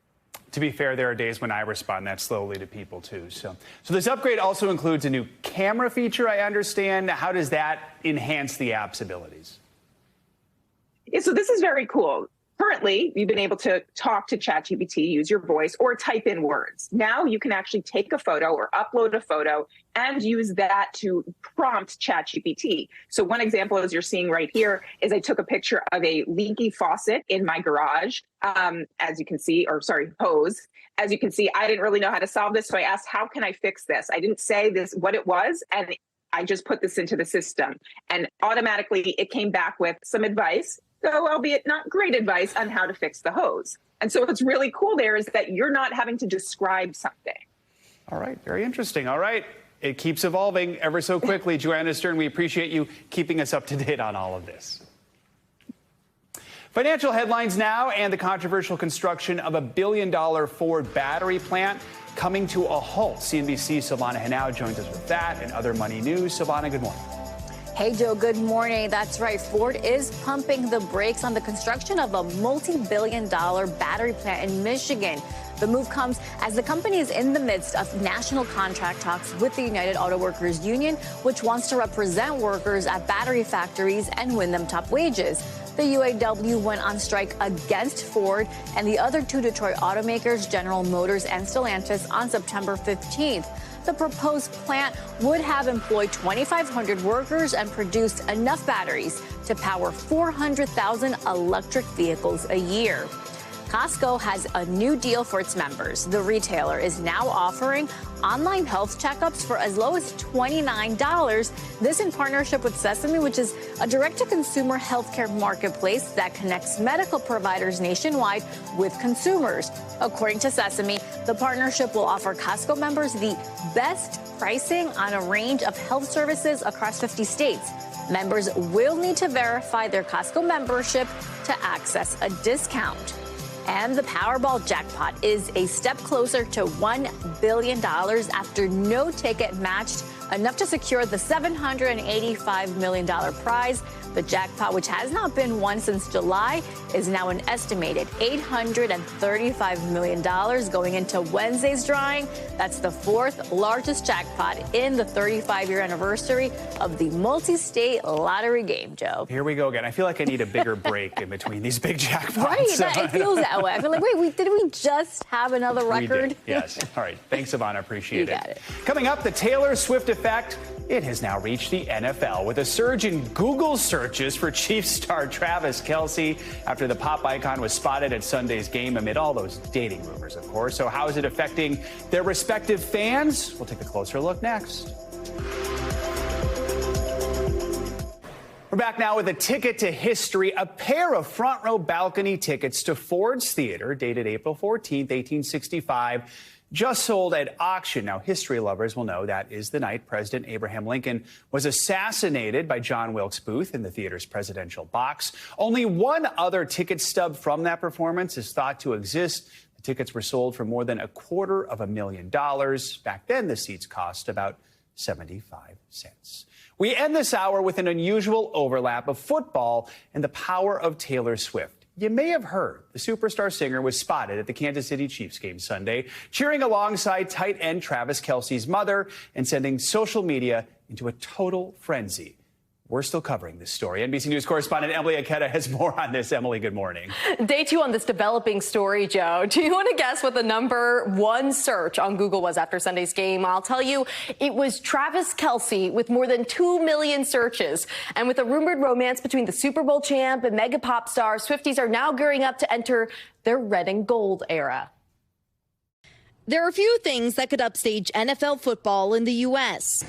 To be fair, there are days when I respond that slowly to people, too. So this upgrade also includes a new camera feature, I understand. How does that enhance the app's abilities? Yeah, so this is very cool. Currently, you've been able to talk to ChatGPT, use your voice, or type in words. Now you can actually take a photo or upload a photo and use that to prompt ChatGPT. So one example, as you're seeing right here, is I took a picture of a leaky faucet in my garage, as you can see, hose. As you can see, I didn't really know how to solve this, so I asked, how can I fix this? I didn't say what it was, and I just put this into the system. And automatically, it came back with some advice, though albeit not great advice, on how to fix the hose. And so what's really cool there is that you're not having to describe something. All right, very interesting. All right, it keeps evolving ever so quickly. Joanna Stern, we appreciate you keeping us up to date on all of this. Financial headlines now, and the controversial construction of $1 billion Ford battery plant coming to a halt. CNBC's Silvana Henao joins us with that and other money news. Silvana, good morning. Hey, Joe, good morning. That's right. Ford is pumping the brakes on the construction of a multi-billion-dollar battery plant in Michigan. The move comes as the company is in the midst of national contract talks with the United Auto Workers Union, which wants to represent workers at battery factories and win them top wages. The UAW went on strike against Ford and the other two Detroit automakers, General Motors and Stellantis, on September 15th. The proposed plant would have employed 2,500 workers and produced enough batteries to power 400,000 electric vehicles a year. Costco has a new deal for its members. The retailer is now offering online health checkups for as low as $29. This in partnership with Sesame, which is a direct-to-consumer healthcare marketplace that connects medical providers nationwide with consumers. According to Sesame, the partnership will offer Costco members the best pricing on a range of health services across 50 states. Members will need to verify their Costco membership to access a discount. And the Powerball jackpot is a step closer to $1 billion after no ticket matched enough to secure the $785 million prize. The jackpot, which has not been won since July, is now an estimated $835 million going into Wednesday's drawing. That's the fourth largest jackpot in the 35-year anniversary of the multi-state lottery game, Joe. Here we go again. I feel like I need a bigger break in between these big jackpots. Right, it feels that way. I feel like, wait, did we just have another record? We did, yes. All right. Thanks, Ivana. Appreciate You got it. Coming up, the Taylor Swift effect. It has now reached the NFL with a surge in Google searches for Chiefs star Travis Kelce after the pop icon was spotted at Sunday's game amid all those dating rumors, of course. So how is it affecting their respective fans? We'll take a closer look next. We're back now with a ticket to history, a pair of front row balcony tickets to Ford's Theater, dated April 14th, 1865. Just sold at auction. Now, history lovers will know that is the night President Abraham Lincoln was assassinated by John Wilkes Booth in the theater's presidential box. Only one other ticket stub from that performance is thought to exist. The tickets were sold for more than $250,000. Back then, the seats cost about 75 cents. We end this hour with an unusual overlap of football and the power of Taylor Swift. You may have heard the superstar singer was spotted at the Kansas City Chiefs game Sunday, cheering alongside tight end Travis Kelce's mother and sending social media into a total frenzy. We're still covering this story. NBC News correspondent Emily Aketa has more on this. Emily, good morning. Day two on this developing story, Joe. Do you want to guess what the #1 search on Google was after Sunday's game? I'll tell you, it was Travis Kelce with more than 2 million searches. And with a rumored romance between the Super Bowl champ and mega pop star, Swifties are now gearing up to enter their red and gold era. There are few things that could upstage NFL football in the U.S.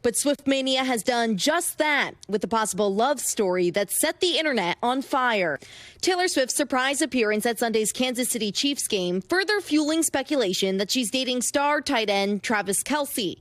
But Swiftmania has done just that with a possible love story that set the internet on fire. Taylor Swift's surprise appearance at Sunday's Kansas City Chiefs game further fueling speculation that she's dating star tight end Travis Kelce.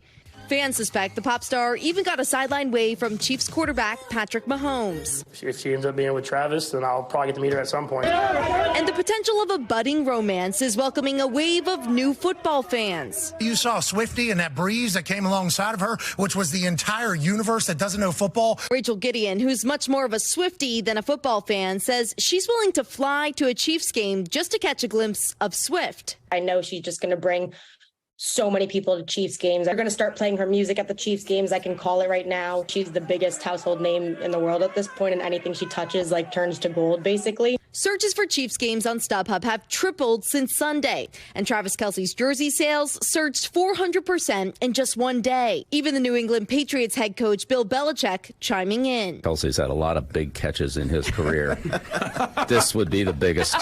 Fans suspect the pop star even got a sideline wave from Chiefs quarterback Patrick Mahomes. If she ends up being with Travis, then I'll probably get to meet her at some point. And the potential of a budding romance is welcoming a wave of new football fans. You saw Swiftie and that breeze that came alongside of her, which was the entire universe that doesn't know football. Rachel Gideon, who's much more of a Swiftie than a football fan, says she's willing to fly to a Chiefs game just to catch a glimpse of Swift. I know she's just going to bring so many people to Chiefs games. They're going to start playing her music at the Chiefs games. I can call it right now. She's the biggest household name in the world at this point, and anything she touches turns to gold, basically. Searches for Chiefs games on StubHub have tripled since Sunday, and Travis Kelce's jersey sales surged 400% in just one day. Even the New England Patriots head coach Bill Belichick chiming in. Kelce's had a lot of big catches in his career. This would be the biggest.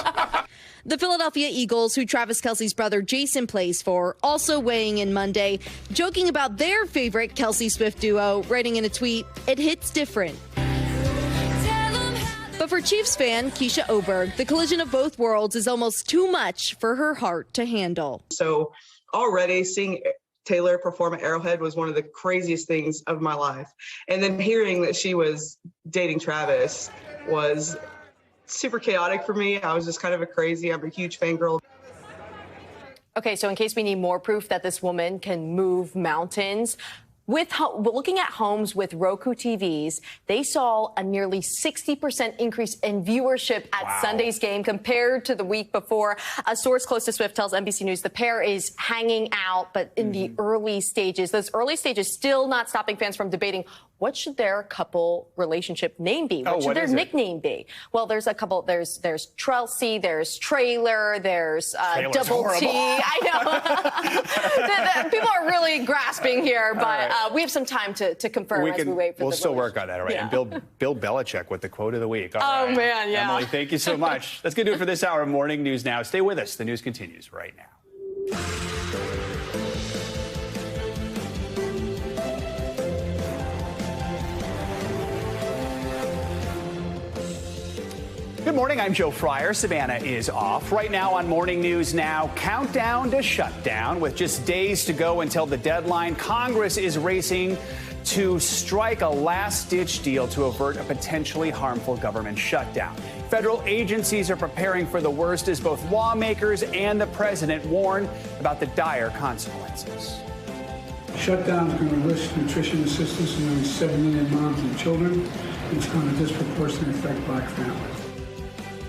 The Philadelphia Eagles, who Travis Kelce's brother Jason plays for, also weighing in Monday, joking about their favorite Kelce-Swift duo, writing in a tweet, "It hits different." But for Chiefs fan Keisha Oberg, the collision of both worlds is almost too much for her heart to handle. So already seeing Taylor perform at Arrowhead was one of the craziest things of my life. And then hearing that she was dating Travis was super chaotic for me. I was just kind of I'm a huge fangirl. Okay, so in case we need more proof that this woman can move mountains, Looking at homes with Roku TVs, they saw a nearly 60% increase in viewership at Sunday's game compared to the week before. A source close to Swift tells NBC News the pair is hanging out, but in the early stages. Those early stages still not stopping fans from debating what should their couple relationship name be? What should their nickname be? Well, there's a couple. There's Trelsey, there's Trailer, there's Double T. I know. People are really grasping here, but we have some time to confirm as we wait for We'll still work on that, all right? Yeah. And Bill Belichick with the quote of the week. All right. Man, yeah. Emily, thank you so much. That's going to do it for this hour of Morning News Now. Stay with us. The news continues right now. Good morning, I'm Joe Fryer. Savannah is off. Right now on Morning News Now, countdown to shutdown. With just days to go until the deadline, Congress is racing to strike a last-ditch deal to avert a potentially harmful government shutdown. Federal agencies are preparing for the worst as both lawmakers and the president warn about the dire consequences. Shutdown is going to risk nutrition assistance to nearly 7 million moms and children. It's going to disproportionately affect black families.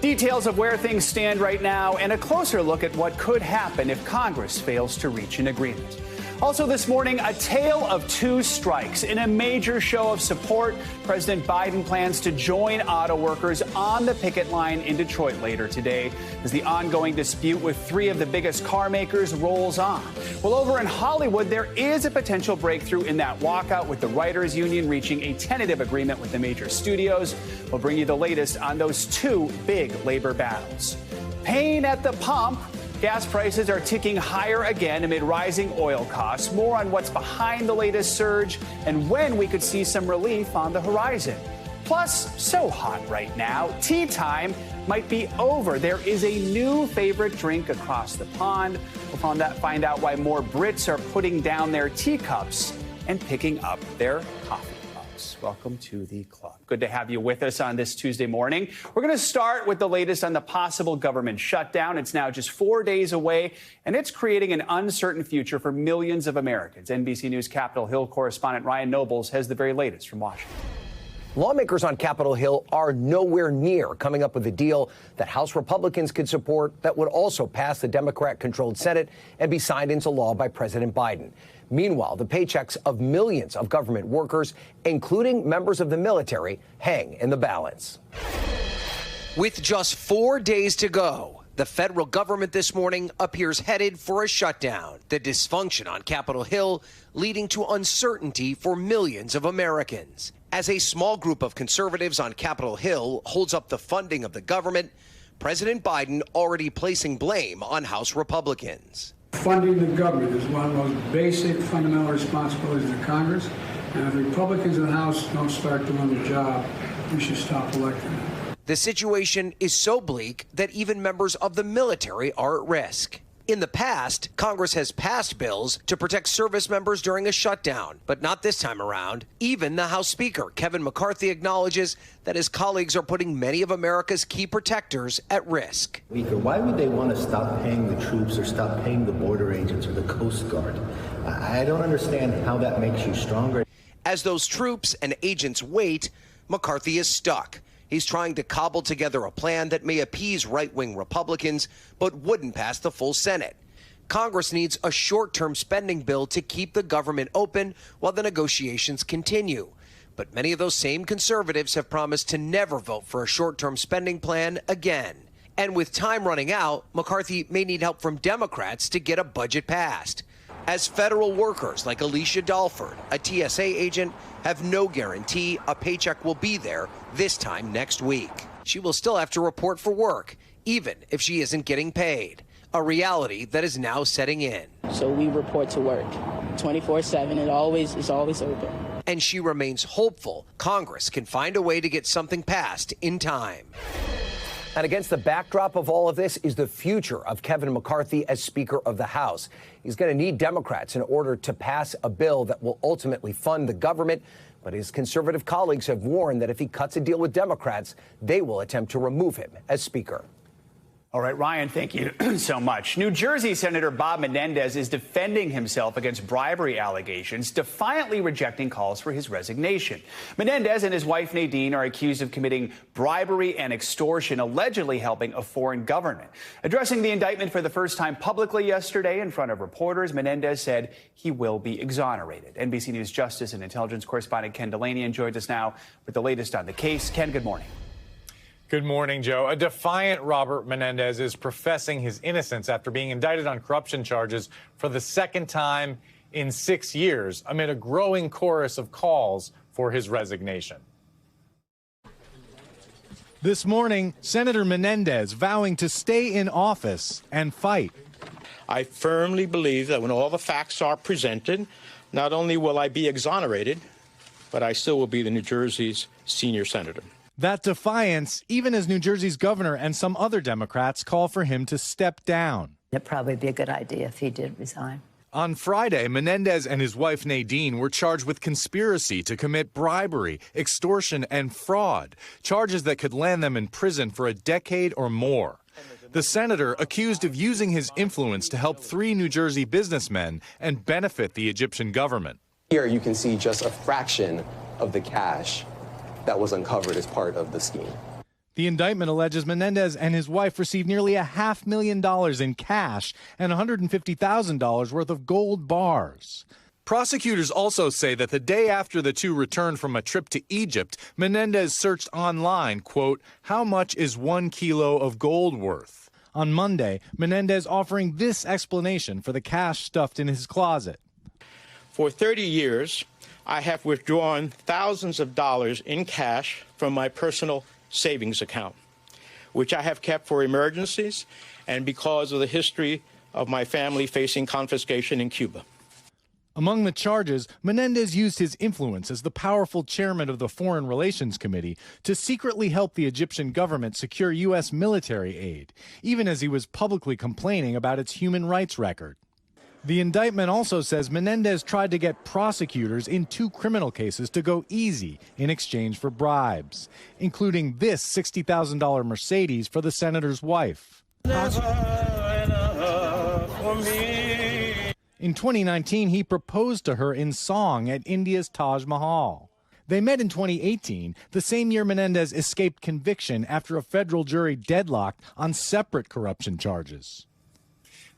Details of where things stand right now and a closer look at what could happen if Congress fails to reach an agreement. Also this morning, a tale of two strikes. In a major show of support, President Biden plans to join auto workers on the picket line in Detroit later today as the ongoing dispute with three of the biggest car makers rolls on. Well, over in Hollywood, there is a potential breakthrough in that walkout with the writers' union reaching a tentative agreement with the major studios. We'll bring you the latest on those two big labor battles. Pain at the pump. Gas prices are ticking higher again amid rising oil costs. More on what's behind the latest surge and when we could see some relief on the horizon. Plus, so hot right now, tea time might be over. There is a new favorite drink across the pond. We'll find out why more Brits are putting down their teacups and picking up their coffee mugs. Welcome to the club. Good to have you with us on this Tuesday morning. We're going to start with the latest on the possible government shutdown. It's now just 4 days away, and it's creating an uncertain future for millions of Americans. NBC News Capitol Hill correspondent Ryan Nobles has the very latest from Washington. Lawmakers on Capitol Hill are nowhere near coming up with a deal that House Republicans could support that would also pass the Democrat-controlled Senate and be signed into law by President Biden. Meanwhile, the paychecks of millions of government workers, including members of the military, hang in the balance. With just 4 days to go, the federal government this morning appears headed for a shutdown. The dysfunction on Capitol Hill leading to uncertainty for millions of Americans. As a small group of conservatives on Capitol Hill holds up the funding of the government, President Biden already placing blame on House Republicans. Funding the government is one of the most basic fundamental responsibilities of Congress, and if the Republicans in the House don't start doing their job, we should stop electing them. The situation is so bleak that even members of the military are at risk. In the past, Congress has passed bills to protect service members during a shutdown, but not this time around. Even the House Speaker, Kevin McCarthy, acknowledges that his colleagues are putting many of America's key protectors at risk. Why would they want to stop paying the troops or stop paying the border agents or the Coast Guard? I don't understand how that makes you stronger. As those troops and agents wait, McCarthy is stuck. He's trying to cobble together a plan that may appease right-wing Republicans, but wouldn't pass the full Senate. Congress needs a short-term spending bill to keep the government open while the negotiations continue. But many of those same conservatives have promised to never vote for a short-term spending plan again. And with time running out, McCarthy may need help from Democrats to get a budget passed. As federal workers like Alicia Dalford, a TSA agent, have no guarantee a paycheck will be there this time next week. She will still have to report for work, even if she isn't getting paid, a reality that is now setting in. So we report to work 24/7. It's always open. And she remains hopeful Congress can find a way to get something passed in time. And against the backdrop of all of this is the future of Kevin McCarthy as Speaker of the House. He's going to need Democrats in order to pass a bill that will ultimately fund the government. But his conservative colleagues have warned that if he cuts a deal with Democrats, they will attempt to remove him as Speaker. All right, Ryan, thank you so much. New Jersey Senator Bob Menendez is defending himself against bribery allegations, defiantly rejecting calls for his resignation. Menendez and his wife Nadine are accused of committing bribery and extortion, allegedly helping a foreign government. Addressing the indictment for the first time publicly yesterday in front of reporters, Menendez said he will be exonerated. NBC News Justice and Intelligence correspondent Ken Delanian joins us now with the latest on the case. Ken, good morning. Good morning, Joe. A defiant Robert Menendez is professing his innocence after being indicted on corruption charges for the second time in 6 years, amid a growing chorus of calls for his resignation. This morning, Senator Menendez vowing to stay in office and fight. I firmly believe that when all the facts are presented, not only will I be exonerated, but I still will be the New Jersey's senior senator. That defiance, even as New Jersey's governor and some other Democrats call for him to step down. It'd probably be a good idea if he did resign. On Friday, Menendez and his wife Nadine were charged with conspiracy to commit bribery, extortion, and fraud, charges that could land them in prison for a decade or more. The senator accused of using his influence to help 3 New Jersey businessmen and benefit the Egyptian government. Here you can see just a fraction of the cash that was uncovered as part of the scheme. The indictment alleges Menendez and his wife received nearly $500,000 in cash and $150,000 worth of gold bars. Prosecutors also say that the day after the two returned from a trip to Egypt, Menendez searched online, quote, "How much is 1 kilo of gold worth?" On Monday, Menendez offering this explanation for the cash stuffed in his closet. For 30 years, I have withdrawn thousands of dollars in cash from my personal savings account, which I have kept for emergencies and because of the history of my family facing confiscation in Cuba. Among the charges, Menendez used his influence as the powerful chairman of the Foreign Relations Committee to secretly help the Egyptian government secure U.S. military aid, even as he was publicly complaining about its human rights record. The indictment also says Menendez tried to get prosecutors in 2 criminal cases to go easy in exchange for bribes, including this $60,000 Mercedes for the senator's wife. In 2019, he proposed to her in song at India's Taj Mahal. They met in 2018, the same year Menendez escaped conviction after a federal jury deadlocked on separate corruption charges.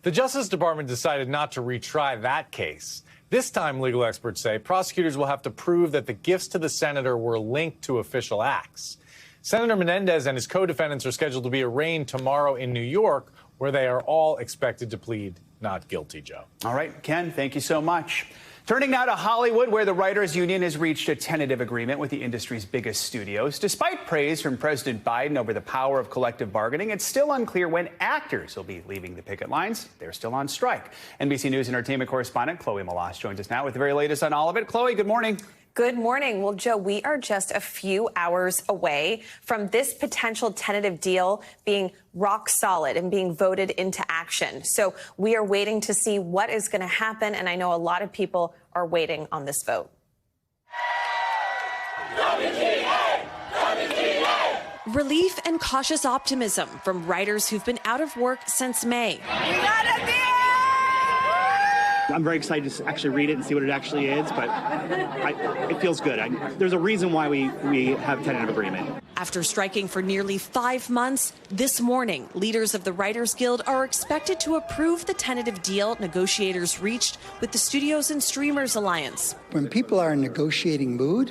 The Justice Department decided not to retry that case. This time, legal experts say, prosecutors will have to prove that the gifts to the senator were linked to official acts. Senator Menendez and his co-defendants are scheduled to be arraigned tomorrow in New York, where they are all expected to plead not guilty, Joe. All right, Ken, thank you so much. Turning now to Hollywood, where the Writers Union has reached a tentative agreement with the industry's biggest studios. Despite praise from President Biden over the power of collective bargaining, it's still unclear when actors will be leaving the picket lines. They're still on strike. NBC News entertainment correspondent Chloe Malas joins us now with the very latest on all of it. Chloe, good morning. Good morning. Well, Joe, we are just a few hours away from this potential tentative deal being rock solid and being voted into action. So we are waiting to see what is going to happen. And I know a lot of people are waiting on this vote. Relief and cautious optimism from writers who've been out of work since May. I'm very excited to actually read it and see what it actually is, but it feels good. There's a reason why we have tentative agreement. After striking for nearly 5 months, this morning, leaders of the Writers Guild are expected to approve the tentative deal negotiators reached with the Studios and Streamers Alliance. When people are in negotiating mood,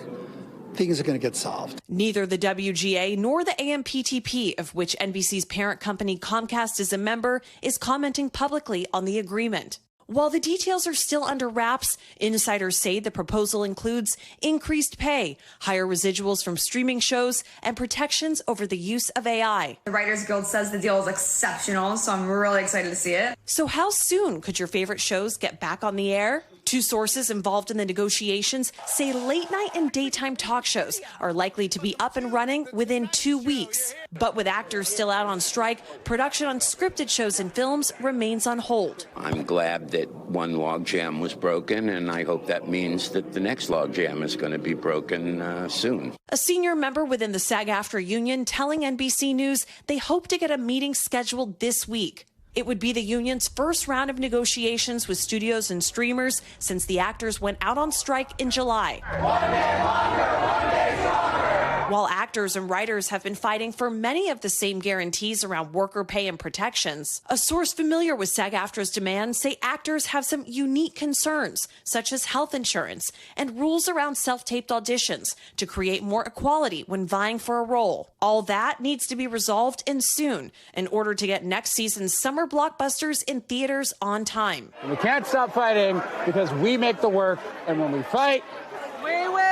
things are going to get solved. Neither the WGA nor the AMPTP, of which NBC's parent company Comcast is a member, is commenting publicly on the agreement. While the details are still under wraps, insiders say the proposal includes increased pay, higher residuals from streaming shows, and protections over the use of AI. The Writers Guild says the deal is exceptional, so I'm really excited to see it. So how soon could your favorite shows get back on the air? Two sources involved in the negotiations say late night and daytime talk shows are likely to be up and running within 2 weeks. But with actors still out on strike, production on scripted shows and films remains on hold. I'm glad that one logjam was broken, and I hope that means that the next logjam is going to be broken soon. A senior member within the SAG-AFTRA union telling NBC News they hope to get a meeting scheduled this week. It would be the union's first round of negotiations with studios and streamers since the actors went out on strike in July. While actors and writers have been fighting for many of the same guarantees around worker pay and protections, a source familiar with SAG-AFTRA's demands say actors have some unique concerns, such as health insurance and rules around self-taped auditions to create more equality when vying for a role. All that needs to be resolved and soon in order to get next season's summer blockbusters in theaters on time. We can't stop fighting because we make the work, and when we fight, we win!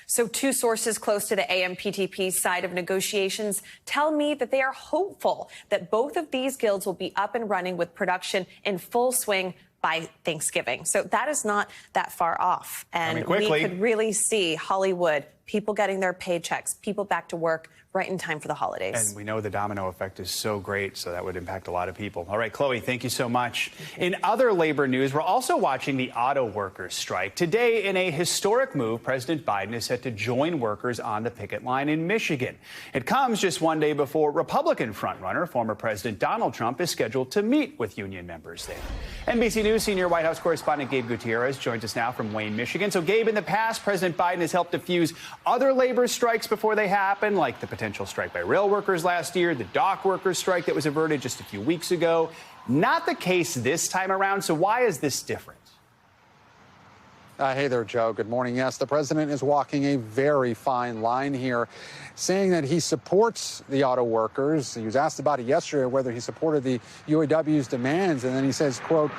So two sources close to the AMPTP side of negotiations tell me that they are hopeful that both of these guilds will be up and running with production in full swing by Thanksgiving. So that is not that far off. And we could really see Hollywood, people getting their paychecks, people back to work right in time for the holidays. And we know the domino effect is so great, so that would impact a lot of people. All right, Chloe, thank you so much. In other labor news, we're also watching the auto workers strike. Today, in a historic move, President Biden is set to join workers on the picket line in Michigan. It comes just one day before Republican frontrunner, former President Donald Trump, is scheduled to meet with union members there. NBC News senior White House correspondent Gabe Gutierrez joins us now from Wayne, Michigan. So, Gabe, in the past, President Biden has helped diffuse other labor strikes before they happen, like the potential strike by rail workers last year, the dock workers strike that was averted just a few weeks ago. Not the case this time around. So why is this different? Hey there, Joe. Good morning. Yes, the president is walking a very fine line here, saying that he supports the auto workers. He was asked about it yesterday, whether he supported the UAW's demands. And then he says, quote,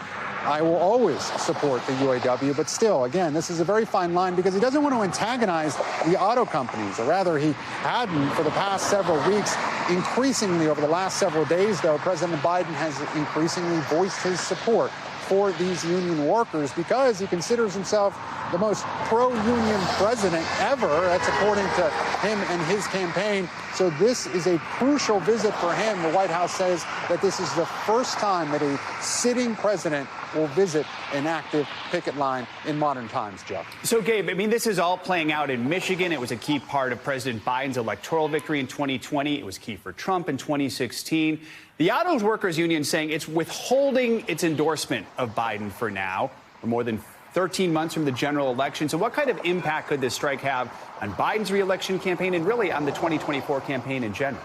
I will always support the UAW. But still, again, this is a very fine line because he doesn't want to antagonize the auto companies, or rather he hadn't for the past several weeks. Increasingly over the last several days, though, President Biden has increasingly voiced his support for these union workers because he considers himself the most pro-union president ever. That's according to him and his campaign. So this is a crucial visit for him. The White House says that this is the first time that a sitting president will visit an active picket line in modern times, Joe. So, Gabe, I mean, this is all playing out in Michigan. It was a key part of President Biden's electoral victory in 2020. It was key for Trump in 2016. The Auto Workers Union saying it's withholding its endorsement of Biden for now. We're more than 13 months from the general election. So what kind of impact could this strike have on Biden's reelection campaign and really on the 2024 campaign in general?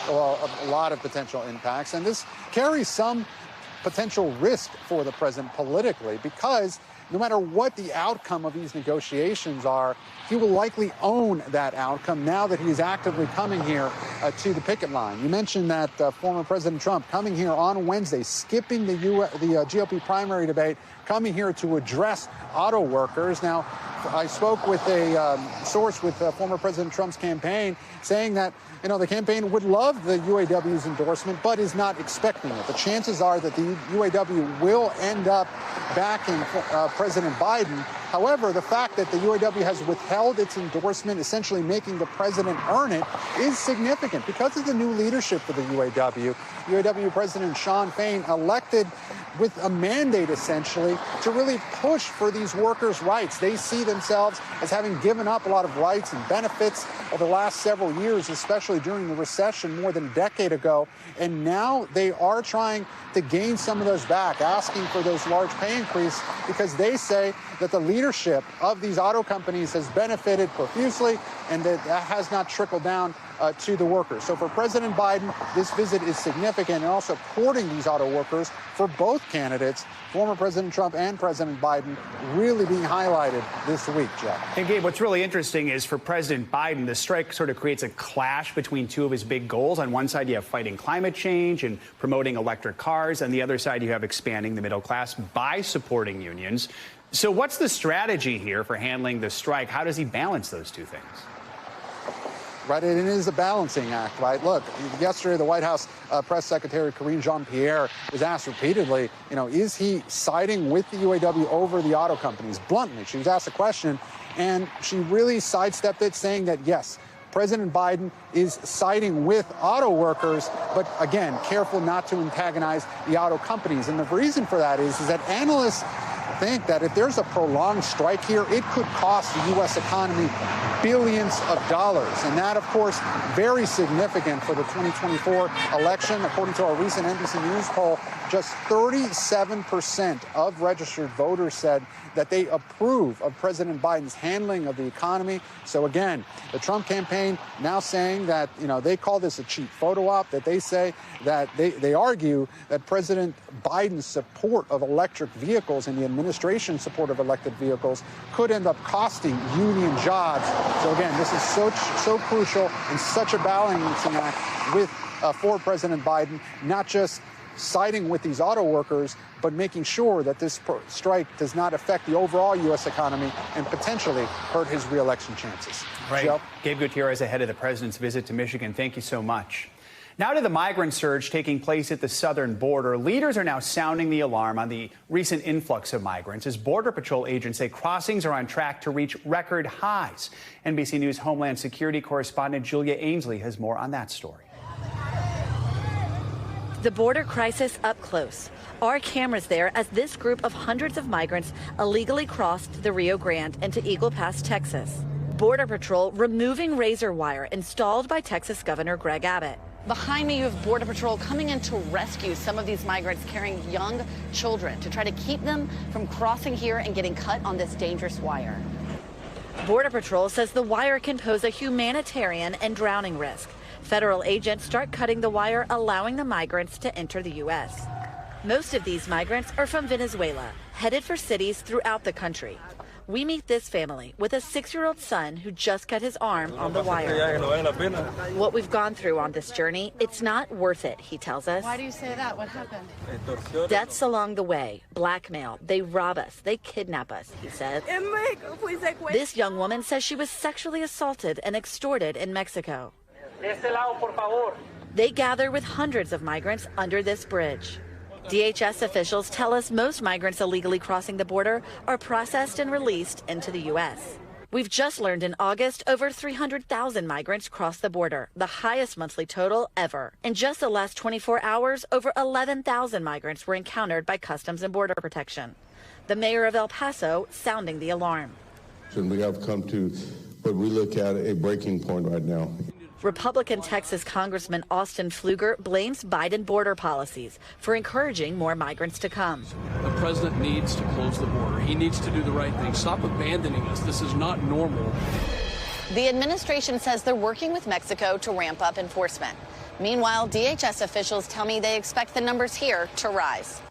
Well, a lot of potential impacts. And this carries some potential risk for the president politically because no matter what the outcome of these negotiations are, he will likely own that outcome now that he is actively coming here to the picket line. You mentioned that former President Trump coming here on Wednesday, skipping the GOP primary debate, coming here to address auto workers. Now, I spoke with a source with former President Trump's campaign saying that, you know, the campaign would love the UAW's endorsement, but is not expecting it. The chances are that the UAW will end up backing President Biden. However, the fact that the UAW has withheld its endorsement, essentially making the president earn it, is significant because of the new leadership for the UAW. UAW President Shawn Fain elected with a mandate, essentially, to really push for these workers' rights. They see themselves as having given up a lot of rights and benefits over the last several years, especially during the recession more than a decade ago. And now they are trying to gain some of those back, asking for those large pay increases because they say that the leadership of these auto companies has benefited profusely and that has not trickled down to the workers. So for President Biden, this visit is significant and also courting these auto workers for both candidates, former President Trump and President Biden, really being highlighted this week, Jeff. And Gabe, what's really interesting is for President Biden, the strike sort of creates a clash between two of his big goals. On one side, you have fighting climate change and promoting electric cars. On the other side, you have expanding the middle class by supporting unions. So what's the strategy here for handling the strike? How does he balance those two things? right? And it is a balancing act, right? Look, yesterday the White House Press Secretary Karine Jean-Pierre was asked repeatedly, is he siding with the UAW over the auto companies? Bluntly, she was asked a question, and she really sidestepped it, saying that, yes, President Biden is siding with auto workers, but again, careful not to antagonize the auto companies. And the reason for that is that analysts think that if there's a prolonged strike here, it could cost the U.S. economy billions of dollars. And that, of course, very significant for the 2024 election. According to our recent NBC News poll, just 37% of registered voters said that they approve of President Biden's handling of the economy. So again, the Trump campaign now saying that, they call this a cheap photo op, that they say that they argue that President Biden's support of electric vehicles and the administration's support of electric vehicles could end up costing union jobs. So again, this is so crucial and such a balancing act with for President Biden, not just siding with these auto workers, but making sure that this strike does not affect the overall U.S. economy and potentially hurt his reelection chances. Right. Joe? Gabe Gutierrez ahead of the president's visit to Michigan. Thank you so much. Now to the migrant surge taking place at the southern border. Leaders are now sounding the alarm on the recent influx of migrants as Border Patrol agents say crossings are on track to reach record highs. NBC News Homeland Security correspondent Julia Ainsley has more on that story. The border crisis up close. Our cameras there as this group of hundreds of migrants illegally crossed the Rio Grande into Eagle Pass, Texas. Border Patrol removing razor wire installed by Texas Governor Greg Abbott. Behind me, you have Border Patrol coming in to rescue some of these migrants carrying young children to try to keep them from crossing here and getting cut on this dangerous wire. Border Patrol says the wire can pose a humanitarian and drowning risk. Federal agents start cutting the wire, allowing the migrants to enter the U.S. Most of these migrants are from Venezuela, headed for cities throughout the country. We meet this family with a 6-year-old son who just cut his arm on the wire. What we've gone through on this journey, it's not worth it, he tells us. Why do you say that? What happened? Deaths along the way, blackmail, they rob us, they kidnap us, he says. This young woman says she was sexually assaulted and extorted in Mexico. They gather with hundreds of migrants under this bridge. DHS officials tell us most migrants illegally crossing the border are processed and released into the U.S. We've just learned in August over 300,000 migrants crossed the border, the highest monthly total ever. In just the last 24 hours, over 11,000 migrants were encountered by Customs and Border Protection. The mayor of El Paso sounding the alarm. And we have come to what we look at a breaking point right now. Republican Texas Congressman Austin Pfluger blames Biden border policies for encouraging more migrants to come. The president needs to close the border. He needs to do the right thing. Stop abandoning us. This is not normal. The administration says they're working with Mexico to ramp up enforcement. Meanwhile, DHS officials tell me they expect the numbers here to rise.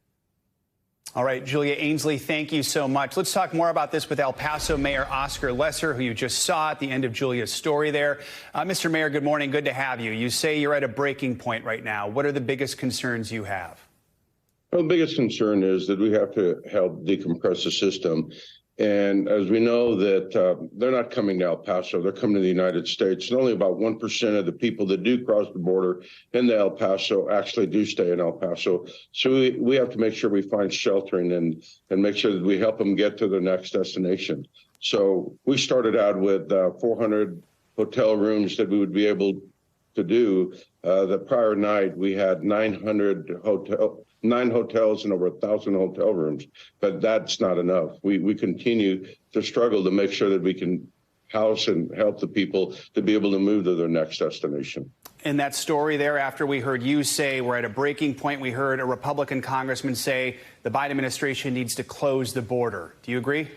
All right, Julia Ainsley, thank you so much. Let's talk more about this with El Paso Mayor Oscar Lesser, who you just saw at the end of Julia's story there. Mr. Mayor, good morning. Good to have you. You say you're at a breaking point right now. What are the biggest concerns you have? Well, the biggest concern is that we have to help decompress the system. And as we know that they're not coming to El Paso, they're coming to the United States. And only about 1% of the people that do cross the border into El Paso actually do stay in El Paso. So we have to make sure we find sheltering and make sure that we help them get to their next destination. So we started out with 400 hotel rooms that we would be able to do. The prior night, we had 9 hotels and over 1,000 hotel rooms, but that's not enough. We continue to struggle to make sure that we can house and help the people to be able to move to their next destination. In that story there, after we heard you say we're at a breaking point, we heard a Republican congressman say the Biden administration needs to close the border. Do you agree?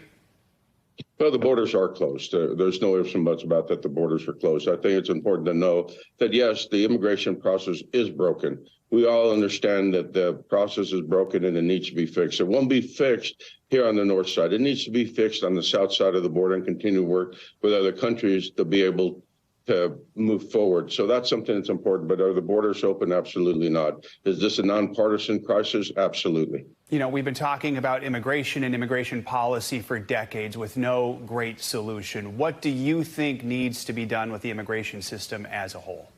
Well, the borders are closed. There's no ifs and buts about that. The borders are closed. I think it's important to know that, yes, the immigration process is broken. We all understand that the process is broken and it needs to be fixed. It won't be fixed here on the north side. It needs to be fixed on the south side of the border and continue to work with other countries to be able to move forward. So that's something that's important. But are the borders open? Absolutely not. Is this a nonpartisan crisis? Absolutely. You know, we've been talking about immigration and immigration policy for decades with no great solution. What do you think needs to be done with the immigration system as a whole?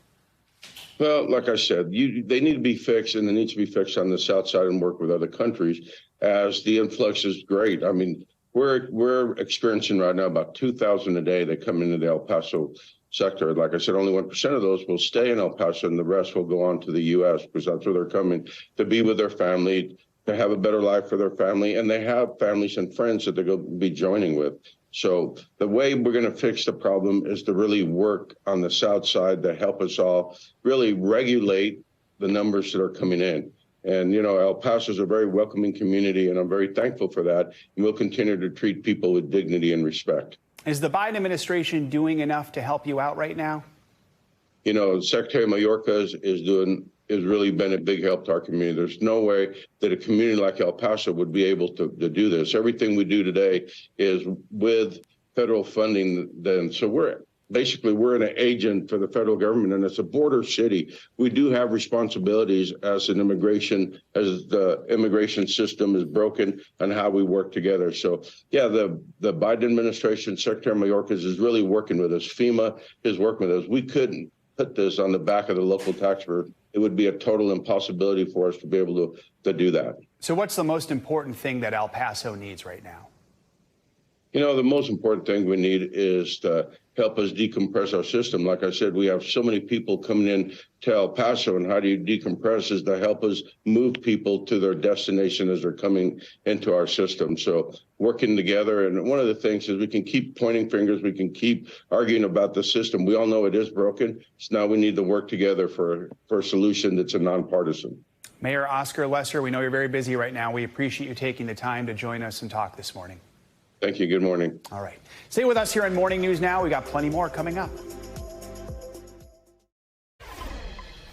Well, like I said, they need to be fixed, and they need to be fixed on the South side and work with other countries as the influx is great. I mean, we're experiencing right now about 2,000 a day that come into the El Paso sector. Like I said, only 1% of those will stay in El Paso, and the rest will go on to the U.S. because that's where they're coming to be with their family, to have a better life for their family, and they have families and friends that they're going to be joining with. So the way we're going to fix the problem is to really work on the South side to help us all really regulate the numbers that are coming in. And, you know, El Paso is a very welcoming community, and I'm very thankful for that. And we'll continue to treat people with dignity and respect. Is the Biden administration doing enough to help you out right now? You know, Secretary Mayorkas has really been a big help to our community. There's no way that a community like El Paso would be able to do this. Everything we do today is with federal funding. Then, so we're an agent for the federal government, and it's a border city. We do have responsibilities as the immigration system is broken and how we work together. So, yeah, the Biden administration, Secretary Mayorkas is really working with us. FEMA is working with us. We couldn't put this on the back of the local taxpayer. It would be a total impossibility for us to be able to do that. So what's the most important thing that El Paso needs right now? You know, the most important thing we need is to help us decompress our system. Like I said, we have so many people coming in to El Paso, and how do you decompress is to help us move people to their destination as they're coming into our system. So working together, and one of the things is we can keep pointing fingers, we can keep arguing about the system. We all know it is broken, so now we need to work together for a solution that's a nonpartisan. Mayor Oscar Lesser, we know you're very busy right now. We appreciate you taking the time to join us and talk this morning. Thank you. Good morning. All right. Stay with us here on Morning News Now. We got plenty more coming up.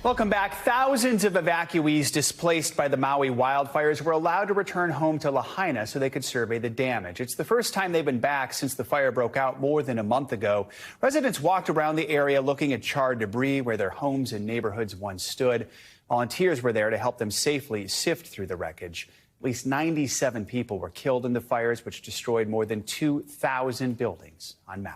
Welcome back. Thousands of evacuees displaced by the Maui wildfires were allowed to return home to Lahaina so they could survey the damage. It's the first time they've been back since the fire broke out more than a month ago. Residents walked around the area looking at charred debris where their homes and neighborhoods once stood. Volunteers were there to help them safely sift through the wreckage. At least 97 people were killed in the fires, which destroyed more than 2,000 buildings on Maui.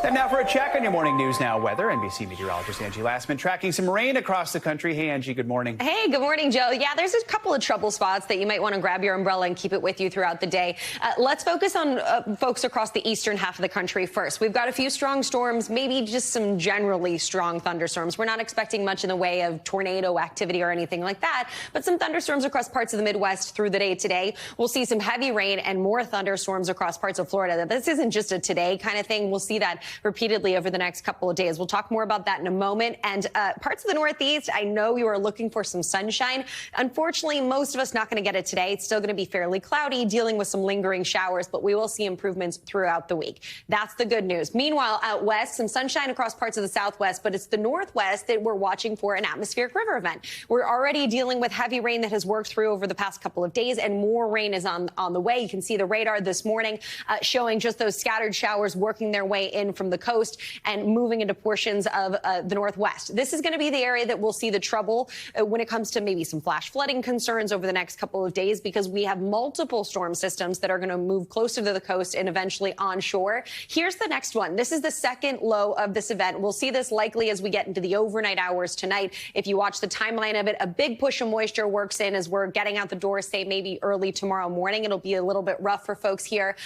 And now for a check on your Morning News Now weather. NBC meteorologist Angie Lastman tracking some rain across the country. Hey, Angie, good morning. Hey, good morning, Joe. Yeah, there's a couple of trouble spots that you might want to grab your umbrella and keep it with you throughout the day. Let's focus on folks across the eastern half of the country first. We've got a few strong storms, maybe just some generally strong thunderstorms. We're not expecting much in the way of tornado activity or anything like that, but some thunderstorms across parts of the Midwest through the day today. We'll see some heavy rain and more thunderstorms across parts of Florida. This isn't just a today kind of thing. We'll see that repeatedly over the next couple of days. We'll talk more about that in a moment. And parts of the Northeast, I know you are looking for some sunshine. Unfortunately, most of us not going to get it today. It's still going to be fairly cloudy, dealing with some lingering showers, but we will see improvements throughout the week. That's the good news. Meanwhile, out west, some sunshine across parts of the Southwest, but it's the Northwest that we're watching for an atmospheric river event. We're already dealing with heavy rain that has worked through over the past couple of days, and more rain is on the way. You can see the radar this morning showing just those scattered showers working their way in from the coast and moving into portions of the Northwest. This is going to be the area that we'll see the trouble when it comes to maybe some flash flooding concerns over the next couple of days, because we have multiple storm systems that are going to move closer to the coast and eventually onshore. Here's the next one. This is the second low of this event. We'll see this likely as we get into the overnight hours tonight. If you watch the timeline of it, a big push of moisture works in as we're getting out the door, say maybe early tomorrow morning. It'll be a little bit rough for folks here.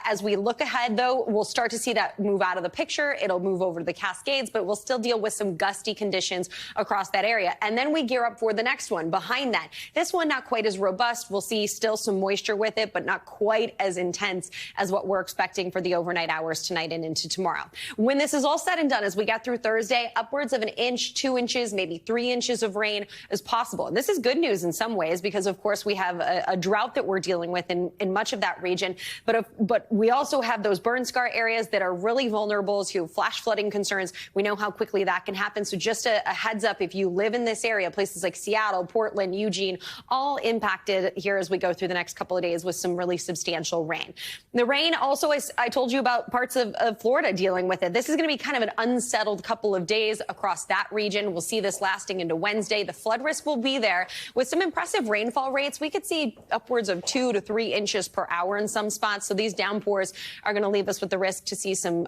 As we look ahead, though, we'll start to see that move out of the picture. It'll move over to the Cascades, but we'll still deal with some gusty conditions across that area. And then we gear up for the next one behind that. This one not quite as robust. We'll see still some moisture with it, but not quite as intense as what we're expecting for the overnight hours tonight and into tomorrow. When this is all said and done, as we get through Thursday, upwards of an inch, 2 inches, maybe 3 inches of rain is possible. And this is good news in some ways because, of course, we have a drought that we're dealing with in much of that region. But we also have those burn scar areas that are really vulnerable vulnerables who have flash flooding concerns. We know how quickly that can happen. So just a heads up, if you live in this area, places like Seattle, Portland, Eugene, all impacted here as we go through the next couple of days with some really substantial rain. The rain also, as I told you about, parts of Florida dealing with it. This is going to be kind of an unsettled couple of days across that region. We'll see this lasting into Wednesday. The flood risk will be there with some impressive rainfall rates. We could see upwards of 2 to 3 inches per hour in some spots. So these downpours are going to leave us with the risk to see some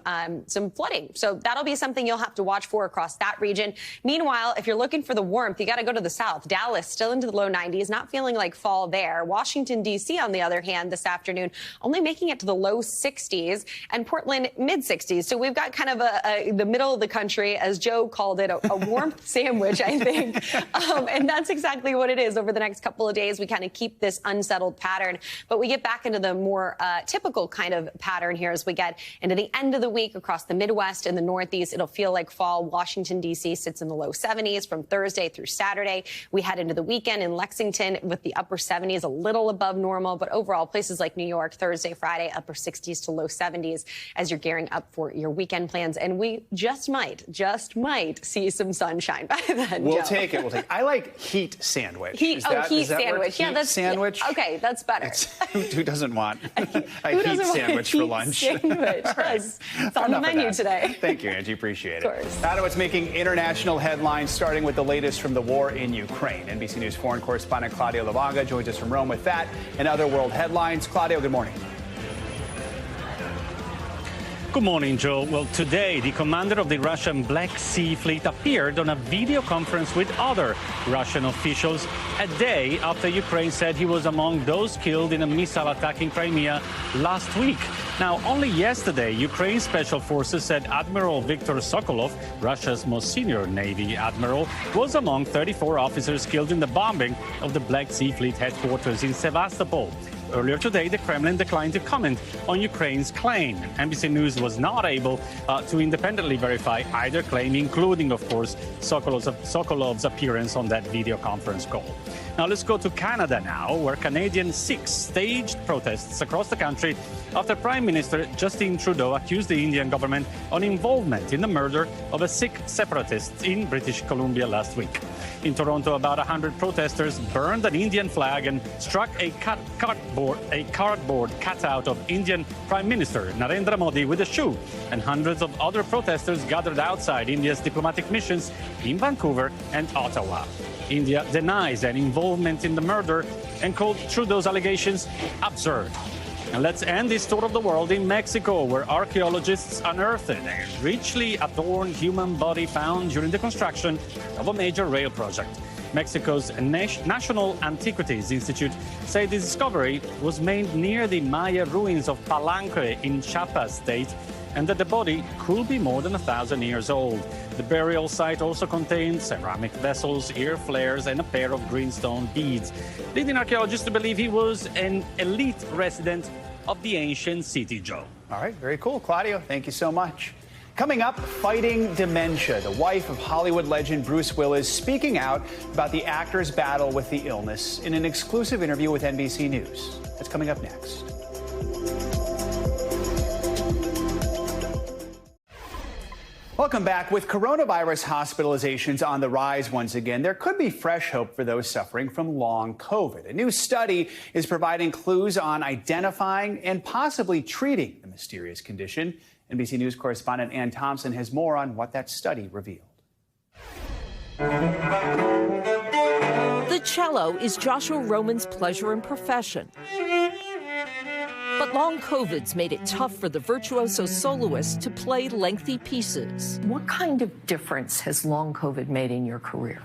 flooding. So that'll be something you'll have to watch for across that region. Meanwhile, if you're looking for the warmth, you got to go to the south. Dallas still into the low 90s, not feeling like fall there. Washington, D.C., on the other hand, this afternoon, only making it to the low 60s, and Portland mid 60s. So we've got kind of the middle of the country, as Joe called it, a warmth sandwich, I think. And that's exactly what it is over the next couple of days. We kind of keep this unsettled pattern, but we get back into the more typical kind of pattern here as we get into the end of the week across the Midwest and the Northeast. It'll feel like fall. Washington, D.C. sits in the low 70s from Thursday through Saturday. We head into the weekend in Lexington with the upper 70s, a little above normal, but overall places like New York, Thursday, Friday, upper 60s to low 70s as you're gearing up for your weekend plans. And we just might see some sunshine by then. We'll Joe. take it. I like heat sandwich. Heat sandwich. Yeah, that's sandwich. Okay, that's better. Who doesn't want a heat sandwich for lunch? Sandwich. Yes. It's on the menu today. Thank you, Angie. Appreciate it. Of course. Now to what's making international headlines, starting with the latest from the war in Ukraine. NBC News foreign correspondent Claudio Lavaga joins us from Rome with that and other world headlines. Claudio, good morning. Good morning, Joe. Well, today, the commander of the Russian Black Sea Fleet appeared on a video conference with other Russian officials a day after Ukraine said he was among those killed in a missile attack in Crimea last week. Now, only yesterday, Ukraine's special forces said Admiral Viktor Sokolov, Russia's most senior Navy admiral, was among 34 officers killed in the bombing of the Black Sea Fleet headquarters in Sevastopol. Earlier today, the Kremlin declined to comment on Ukraine's claim. NBC News was not able to independently verify either claim, including, of course, Sokolov's appearance on that video conference call. Now, let's go to Canada now, where Canadian Sikhs staged protests across the country after Prime Minister Justin Trudeau accused the Indian government of involvement in the murder of a Sikh separatist in British Columbia last week. In Toronto, about 100 protesters burned an Indian flag and struck a cardboard cutout of Indian Prime Minister Narendra Modi with a shoe. And hundreds of other protesters gathered outside India's diplomatic missions in Vancouver and Ottawa. India denies any involvement in the murder and called Trudeau's allegations absurd. And let's end this tour of the world in Mexico, where archaeologists unearthed a richly adorned human body found during the construction of a major rail project. Mexico's National Antiquities Institute say the discovery was made near the Maya ruins of Palenque in Chiapas state, and that the body could be more than 1,000 years old. The burial site also contained ceramic vessels, ear flares, and a pair of greenstone beads, leading archaeologists to believe he was an elite resident of the ancient city, Joe. All right, very cool. Claudio, thank you so much. Coming up, fighting dementia. The wife of Hollywood legend Bruce Willis speaking out about the actor's battle with the illness in an exclusive interview with NBC News. That's coming up next. Welcome back. With coronavirus hospitalizations on the rise once again, there could be fresh hope for those suffering from long COVID. A new study is providing clues on identifying and possibly treating the mysterious condition. NBC News correspondent Ann Thompson has more on what that study revealed. The cello is Joshua Roman's pleasure and profession. But long COVID's made it tough for the virtuoso soloist to play lengthy pieces. What kind of difference has long COVID made in your career?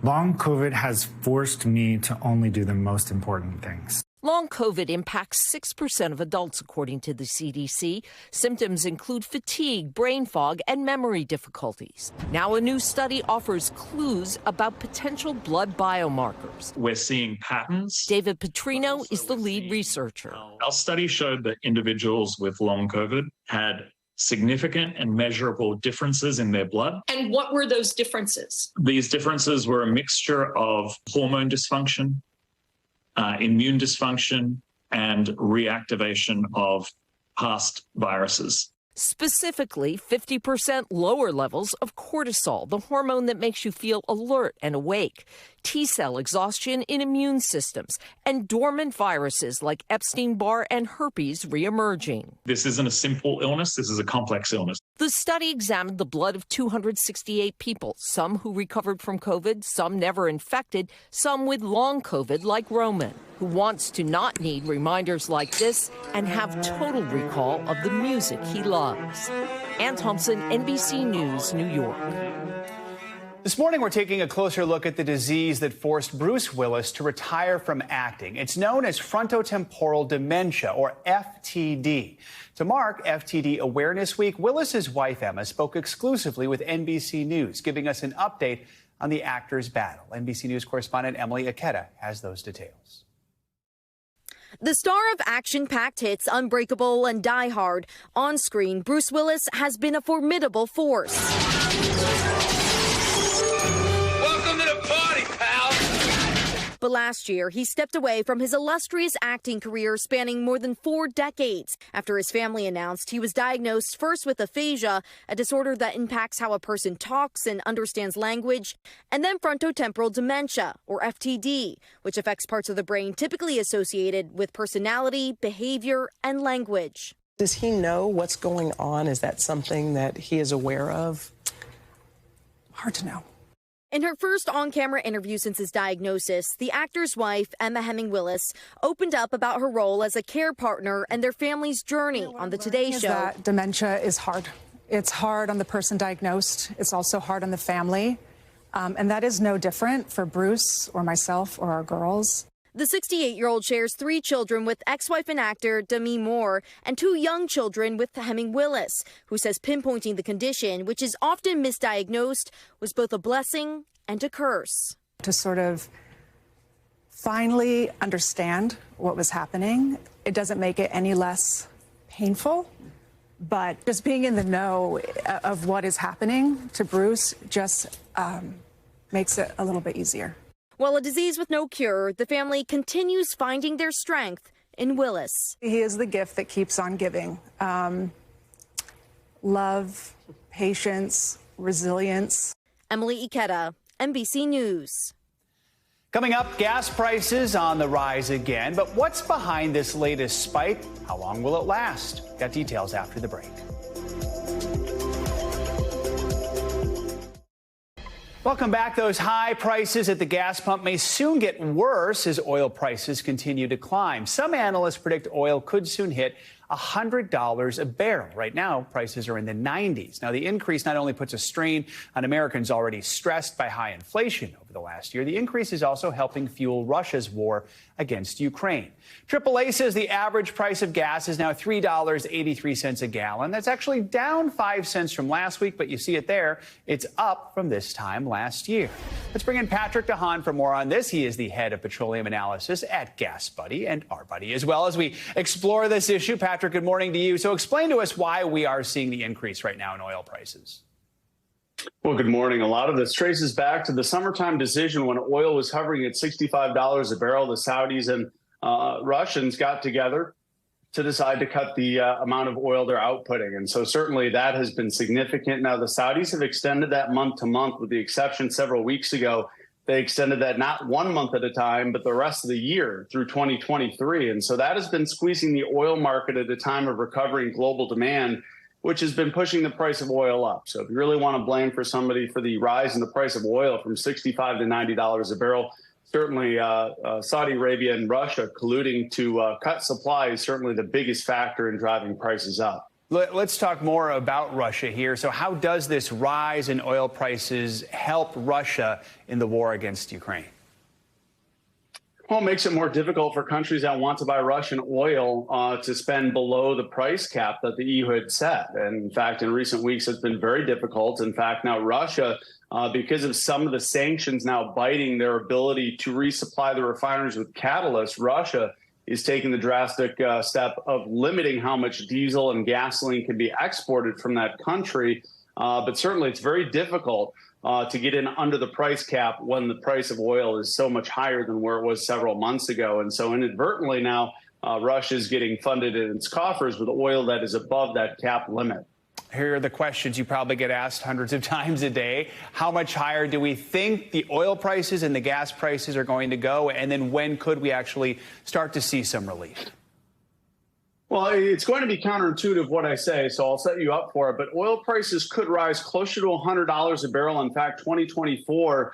Long COVID has forced me to only do the most important things. Long COVID impacts 6% of adults, according to the CDC. Symptoms include fatigue, brain fog, and memory difficulties. Now a new study offers clues about potential blood biomarkers. We're seeing patterns. David Petrino is the lead researcher. Our study showed that individuals with long COVID had significant and measurable differences in their blood. And what were those differences? These differences were a mixture of hormone dysfunction, immune dysfunction, and reactivation of past viruses. Specifically, 50% lower levels of cortisol, the hormone that makes you feel alert and awake, T-cell exhaustion in immune systems, and dormant viruses like Epstein-Barr and herpes reemerging. This isn't a simple illness. This is a complex illness. The study examined the blood of 268 people, some who recovered from COVID, some never infected, some with long COVID like Roman, who wants to not need reminders like this and have total recall of the music he loves. Ann Thompson, NBC News, New York. This morning, we're taking a closer look at the disease that forced Bruce Willis to retire from acting. It's known as frontotemporal dementia, or FTD. To mark FTD Awareness Week, Willis's wife, Emma, spoke exclusively with NBC News, giving us an update on the actor's battle. NBC News correspondent Emily Ikeda has those details. The star of action-packed hits Unbreakable and Die Hard, on screen, Bruce Willis has been a formidable force. Welcome to the party, pal! But last year, he stepped away from his illustrious acting career spanning more than 4 decades after his family announced he was diagnosed first with aphasia, a disorder that impacts how a person talks and understands language, and then frontotemporal dementia, or FTD, which affects parts of the brain typically associated with personality, behavior, and language. Does he know what's going on? Is that something that he is aware of? Hard to know. In her first on-camera interview since his diagnosis, the actor's wife, Emma Heming Willis, opened up about her role as a care partner and their family's journey on the Today Show. That dementia is hard. It's hard on the person diagnosed. It's also hard on the family. And that is no different for Bruce or myself or our girls. The 68-year-old shares 3 children with ex-wife and actor Demi Moore and 2 young children with Heming Willis, who says pinpointing the condition, which is often misdiagnosed, was both a blessing and a curse. To sort of finally understand what was happening, it doesn't make it any less painful, but just being in the know of what is happening to Bruce just makes it a little bit easier. While a disease with no cure, the family continues finding their strength in Willis. He is the gift that keeps on giving. Love, patience, resilience. Emily Ikeda, NBC News. Coming up, gas prices on the rise again. But what's behind this latest spike? How long will it last? Got details after the break. Welcome back. Those high prices at the gas pump may soon get worse as oil prices continue to climb. Some analysts predict oil could soon hit $100 a barrel. Right now, prices are in the 90s. Now, the increase not only puts a strain on Americans already stressed by high inflation over the last year, the increase is also helping fuel Russia's war against Ukraine. AAA says the average price of gas is now $3.83 a gallon. That's actually down 5 cents from last week, but you see it there. It's up from this time last year. Let's bring in Patrick DeHaan for more on this. He is the head of petroleum analysis at Gas Buddy and our buddy as well as we explore this issue. Patrick, good morning to you. So explain to us why we are seeing the increase right now in oil prices. Well, good morning. A lot of this traces back to the summertime decision when oil was hovering at $65 a barrel. The Saudis and Russians got together to decide to cut the amount of oil they're outputting. And so certainly that has been significant. Now, the Saudis have extended that month to month, with the exception several weeks ago. They extended that not 1 month at a time, but the rest of the year through 2023. And so that has been squeezing the oil market at a time of recovering global demand, which has been pushing the price of oil up. So if you really want to blame for somebody for the rise in the price of oil from $65 to $90 a barrel, certainly Saudi Arabia and Russia colluding to cut supply is certainly the biggest factor in driving prices up. Let's talk more about Russia here. So how does this rise in oil prices help Russia in the war against Ukraine? Well, it makes it more difficult for countries that want to buy Russian oil to spend below the price cap that the EU had set. And in fact, in recent weeks, it's been very difficult. In fact, now Russia, because of some of the sanctions now biting their ability to resupply the refineries with catalysts, Russia is taking the drastic step of limiting how much diesel and gasoline can be exported from that country. But certainly it's very difficult to get in under the price cap when the price of oil is so much higher than where it was several months ago. And so inadvertently now, Russia is getting funded in its coffers with oil that is above that cap limit. Here are the questions you probably get asked hundreds of times a day. How much higher do we think the oil prices and the gas prices are going to go? And then when could we actually start to see some relief? Well, it's going to be counterintuitive what I say, so I'll set you up for it. But oil prices could rise closer to $100 a barrel. In fact, 2024,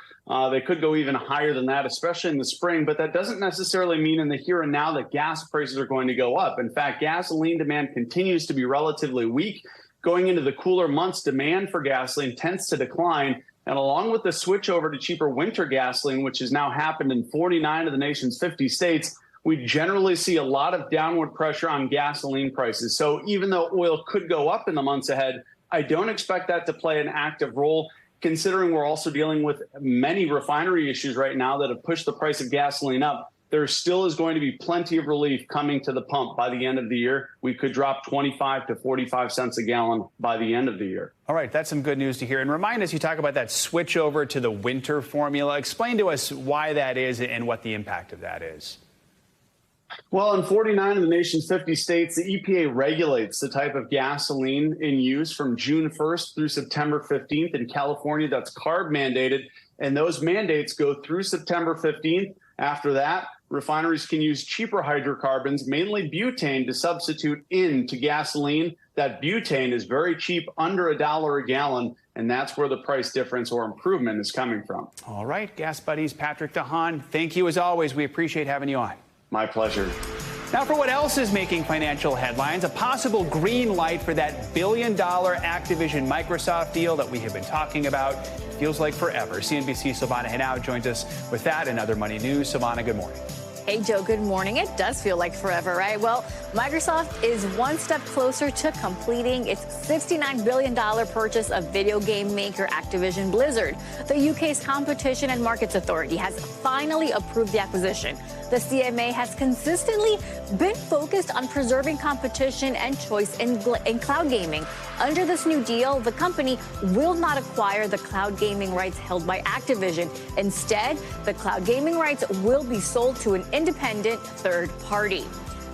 they could go even higher than that, especially in the spring. But that doesn't necessarily mean in the here and now that gas prices are going to go up. In fact, gasoline demand continues to be relatively weak. Going into the cooler months, demand for gasoline tends to decline. And along with the switch over to cheaper winter gasoline, which has now happened in 49 of the nation's 50 states, we generally see a lot of downward pressure on gasoline prices. So even though oil could go up in the months ahead, I don't expect that to play an active role, considering we're also dealing with many refinery issues right now that have pushed the price of gasoline up. There still is going to be plenty of relief coming to the pump by the end of the year. We could drop 25 to 45 cents a gallon by the end of the year. All right, that's some good news to hear. And remind us, you talk about that switch over to the winter formula. Explain to us why that is and what the impact of that is. Well, in 49 of the nation's 50 states, the EPA regulates the type of gasoline in use from June 1st through September 15th. In California, that's CARB mandated, and those mandates go through September 15th. After that, refineries can use cheaper hydrocarbons, mainly butane, to substitute into gasoline. That butane is very cheap, under $1 a gallon, and that's where the price difference or improvement is coming from. All right, Gas Buddies, Patrick DeHaan, thank you as always. We appreciate having you on. My pleasure. Now for what else is making financial headlines, a possible green light for that billion-dollar Activision-Microsoft deal that we have been talking about. Feels like forever. CNBC's Silvana Henao joins us with that and other money news. Silvana, good morning. Hey, Joe, good morning. It does feel like forever, right? Well, Microsoft is one step closer to completing its $69 billion purchase of video game maker Activision Blizzard. The UK's Competition and Markets Authority has finally approved the acquisition. The CMA has consistently been focused on preserving competition and choice in cloud gaming. Under this new deal, the company will not acquire the cloud gaming rights held by Activision. Instead, the cloud gaming rights will be sold to an independent third party.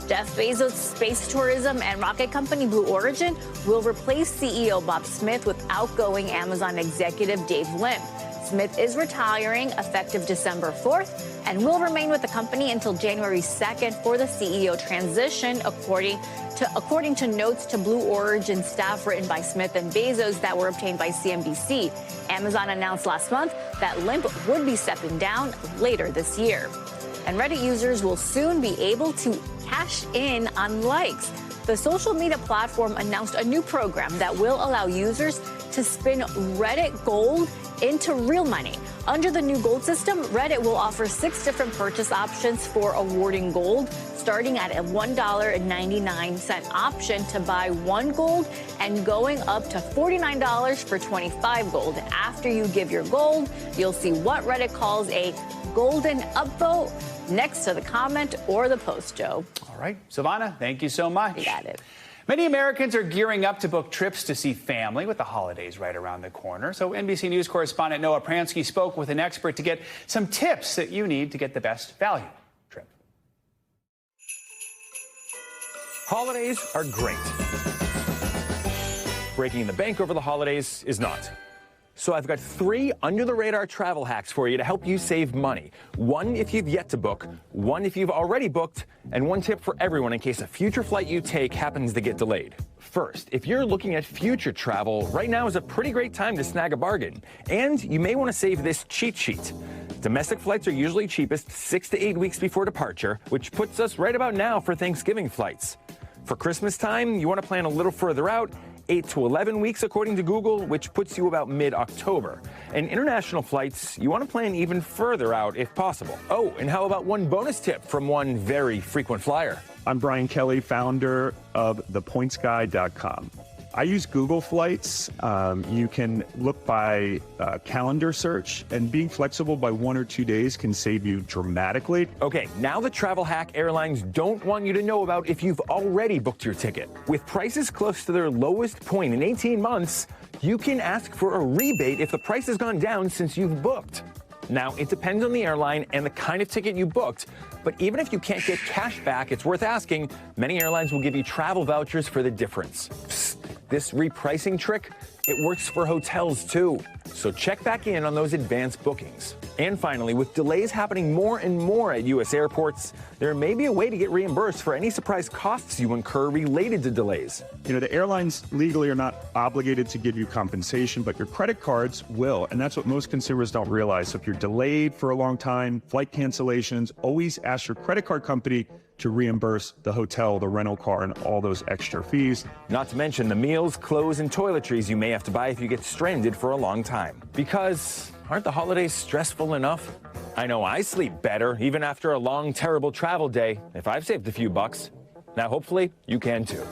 Jeff Bezos' space tourism and rocket company Blue Origin will replace CEO Bob Smith with outgoing Amazon executive Dave Lim. Smith is retiring effective December 4th and will remain with the company until January 2nd for the CEO transition, according to notes to Blue Origin staff written by Smith and Bezos that were obtained by CNBC. Amazon announced last month that Lim would be stepping down later this year. And Reddit users will soon be able to cash in on likes. The social media platform announced a new program that will allow users to spin Reddit Gold into real money. Under the new gold system, Reddit will offer 6 different purchase options for awarding gold, starting at a $1.99 option to buy 1 gold and going up to $49 for 25 gold. After you give your gold, you'll see what Reddit calls a golden upvote next to the comment or the post, Joe. All right, Silvana, thank you so much. You got it. Many Americans are gearing up to book trips to see family with the holidays right around the corner. So NBC News correspondent Noah Pransky spoke with an expert to get some tips that you need to get the best value trip. Holidays are great. Breaking the bank over the holidays is not. So I've got 3 under-the-radar travel hacks for you to help you save money. 1 if you've yet to book, 1 if you've already booked, and 1 tip for everyone in case a future flight you take happens to get delayed. First, if you're looking at future travel, right now is a pretty great time to snag a bargain. And you may want to save this cheat sheet. Domestic flights are usually cheapest 6 to 8 weeks before departure, which puts us right about now for Thanksgiving flights. For Christmas time, you want to plan a little further out, 8 to 11 weeks according to Google, which puts you about mid-October. And international flights, you want to plan even further out if possible. Oh, and how about 1 bonus tip from 1 very frequent flyer? I'm Brian Kelly, founder of thepointsguy.com. I use Google Flights. You can look by calendar search, and being flexible by 1 or 2 days can save you dramatically. Okay, now the travel hack airlines don't want you to know about if you've already booked your ticket. With prices close to their lowest point in 18 months, you can ask for a rebate if the price has gone down since you've booked. Now, it depends on the airline and the kind of ticket you booked, but even if you can't get cash back, it's worth asking. Many airlines will give you travel vouchers for the difference. Psst, this repricing trick, it works for hotels too. So check back in on those advanced bookings. And finally, with delays happening more and more at U.S. airports, there may be a way to get reimbursed for any surprise costs you incur related to delays. You know, the airlines legally are not obligated to give you compensation, but your credit cards will. And that's what most consumers don't realize. So if you're delayed for a long time, flight cancellations, always ask your credit card company to reimburse the hotel, the rental car, and all those extra fees. Not to mention the meals, clothes, and toiletries you may have to buy if you get stranded for a long time. Because aren't the holidays stressful enough? I know I sleep better, even after a long, terrible travel day, if I've saved a few bucks. Now, hopefully, you can too.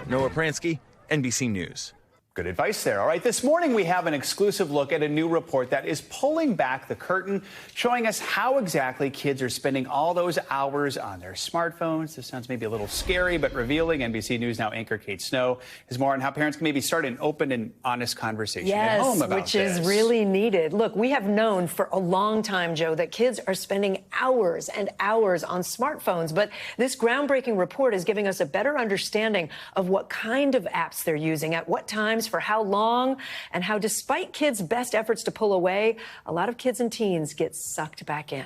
Noah Pransky, NBC News. Good advice there. All right, this morning we have an exclusive look at a new report that is pulling back the curtain, showing us how exactly kids are spending all those hours on their smartphones. This sounds maybe a little scary, but revealing. NBC News Now anchor Kate Snow is more on how parents can maybe start an open and honest conversation at home about which this. is really needed. Look, we have known for a long time, Joe, that kids are spending hours and hours on smartphones. But this groundbreaking report is giving us a better understanding of what kind of apps they're using, at what times, for how long, and how, despite kids' best efforts to pull away, a lot of kids and teens get sucked back in.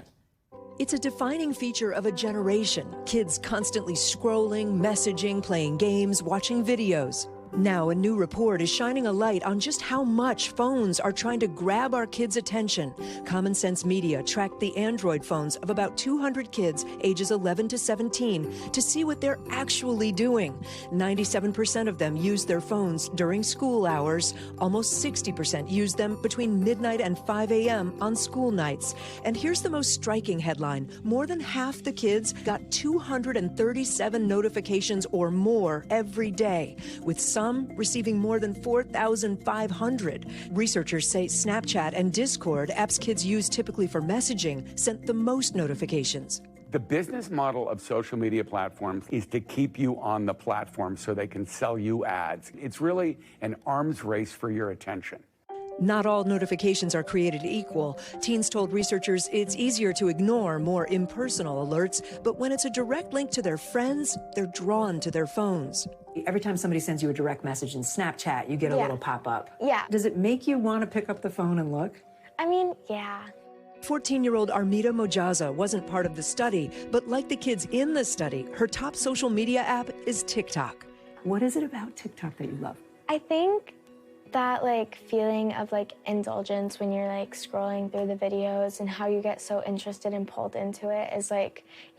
It's a defining feature of a generation. Kids constantly scrolling, messaging, playing games, watching videos. Now, a new report is shining a light on just how much phones are trying to grab our kids' attention. Common Sense Media tracked the Android phones of about 200 kids ages 11 to 17 to see what they're actually doing. 97% of them use their phones during school hours. Almost 60% use them between midnight and 5 a.m. on school nights. And here's the most striking headline. More than half the kids got 237 notifications or more every day, with some receiving more than 4,500. Researchers say Snapchat and Discord, apps kids use typically for messaging, sent the most notifications. The business model of social media platforms is to keep you on the platform so they can sell you ads. It's really an arms race for your attention. Not all notifications are created equal. Teens told researchers it's easier to ignore more impersonal alerts, but when it's a direct link to their friends, they're drawn to their phones. Every time somebody sends you a direct message in Snapchat, you get a little pop-up. Yeah. Does it make you want to pick up the phone and look? I mean, yeah. 14-year-old Armida Mojaza wasn't part of the study, but like the kids in the study, her top social media app is TikTok. What is it about TikTok that you love? I think that feeling of indulgence when you're scrolling through the videos and how you get so interested and pulled into it is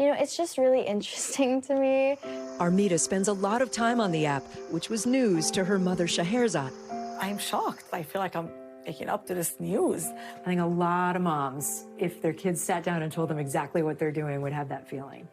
it's just really interesting to me. Armida spends a lot of time on the app, which was news to her mother Scheherazade. I'm shocked. I feel like I'm waking up to this news. I think a lot of moms, if their kids sat down and told them exactly what they're doing, would have that feeling.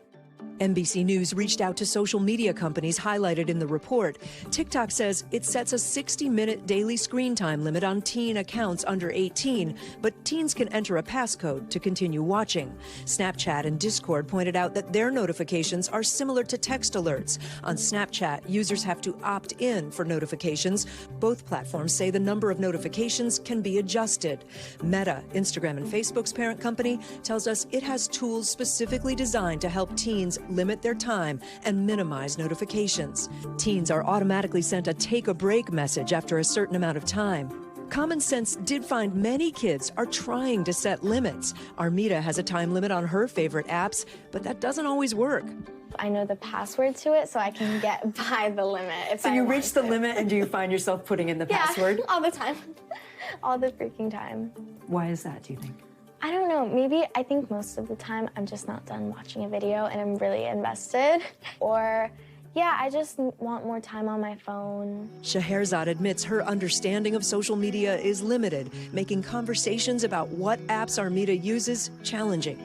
NBC News reached out to social media companies highlighted in the report. TikTok says it sets a 60-minute daily screen time limit on teen accounts under 18, but teens can enter a passcode to continue watching. Snapchat and Discord pointed out that their notifications are similar to text alerts. On Snapchat, users have to opt in for notifications. Both platforms say the number of notifications can be adjusted. Meta, Instagram and Facebook's parent company, tells us it has tools specifically designed to help teens limit their time and minimize notifications. Teens are automatically sent a take-a-break message after a certain amount of time. Common Sense did find many kids are trying to set limits. Armida has a time limit on her favorite apps, but that doesn't always work. I know the password to it, so I can get by the limit. So you reach the limit, and do you find yourself putting in the password? All the time. All the freaking time. Why is that, do you think? I don't know. Maybe I think most of the time I'm just not done watching a video and I'm really invested. Or, yeah, I just want more time on my phone. Scheherazade admits her understanding of social media is limited, making conversations about what apps Armida uses challenging.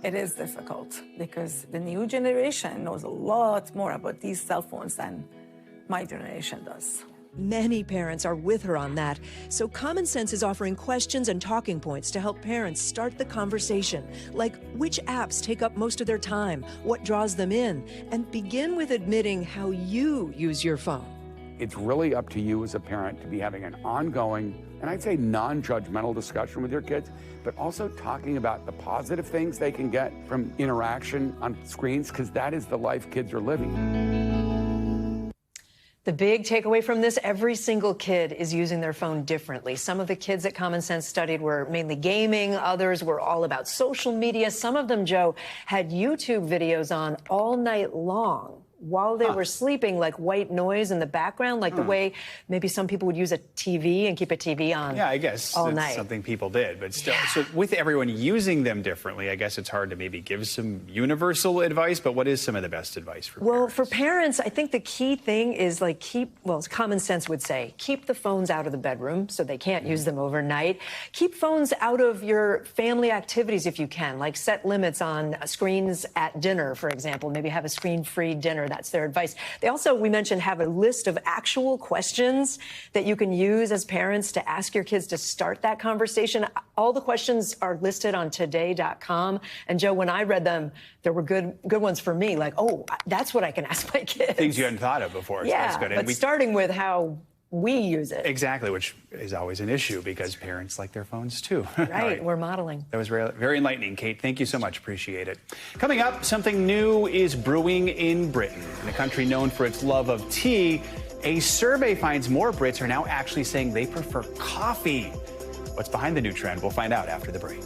It is difficult because the new generation knows a lot more about these cell phones than my generation does. Many parents are with her on that, so Common Sense is offering questions and talking points to help parents start the conversation, like which apps take up most of their time, what draws them in, and begin with admitting how you use your phone. It's really up to you as a parent to be having an ongoing, and I'd say non-judgmental discussion with your kids, but also talking about the positive things they can get from interaction on screens, because that is the life kids are living. The big takeaway from this, every single kid is using their phone differently. Some of the kids that Common Sense studied were mainly gaming. Others were all about social media. Some of them, Joe, had YouTube videos on all night long while they were sleeping, like white noise in the background, like the way maybe some people would use a TV and keep a TV on. Yeah, I guess all that's night. something people did. But still, so with everyone using them differently, I guess it's hard to maybe give some universal advice. But what is some of the best advice for parents? Well, for parents, I think the key thing is like Common Sense would say, keep the phones out of the bedroom so they can't use them overnight. Keep phones out of your family activities if you can, like set limits on screens at dinner, for example. Maybe have a screen-free dinner. That's their advice. They also, we mentioned, have a list of actual questions that you can use as parents to ask your kids to start that conversation. All the questions are listed on today.com. And Joe, when I read them, there were good ones for me. Like, oh, that's what I can ask my kids. Things you hadn't thought of before. So Yeah, that's good. but starting with how we use it. Exactly, which is always an issue because parents like their phones too. Right, we're modeling. That was very enlightening, Kate. Thank you so much. Appreciate it. Coming up, something new is brewing in Britain. In a country known for its love of tea, a survey finds more Brits are now actually saying they prefer coffee. What's behind the new trend? We'll find out after the break.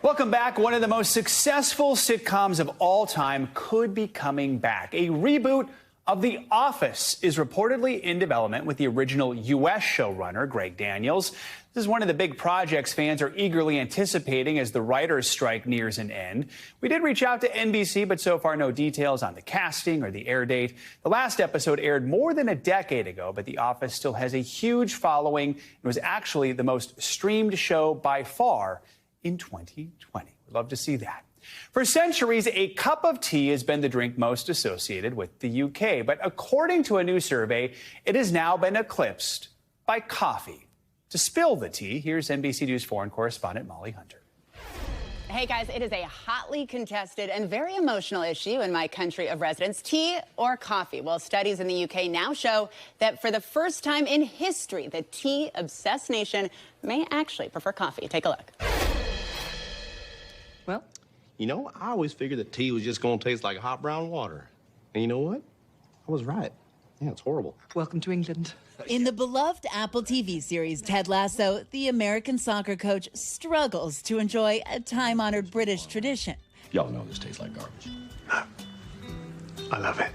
Welcome back. One of the most successful sitcoms of all time could be coming back. A reboot of The Office is reportedly in development with the original U.S. showrunner, Greg Daniels. This is one of the big projects fans are eagerly anticipating as the writers' strike nears an end. We did reach out to NBC, but so far no details on the casting or the air date. The last episode aired more than a decade ago, but The Office still has a huge following. It was actually the most streamed show by far in 2020. We'd love to see that. For centuries, a cup of tea has been the drink most associated with the UK. But according to a new survey, it has now been eclipsed by coffee. To spill the tea, here's NBC News foreign correspondent Molly Hunter. Hey guys, it is a hotly contested and very emotional issue in my country of residence, tea or coffee. Well, studies in the UK now show that for the first time in history, the tea-obsessed nation may actually prefer coffee. Take a look. Well, you know, I always figured that tea was just going to taste like hot brown water. And you know what? I was right. Yeah, it's horrible. Welcome to England. In the beloved Apple TV series Ted Lasso, the American soccer coach struggles to enjoy a time-honored British tradition. Y'all know this tastes like garbage. I love it.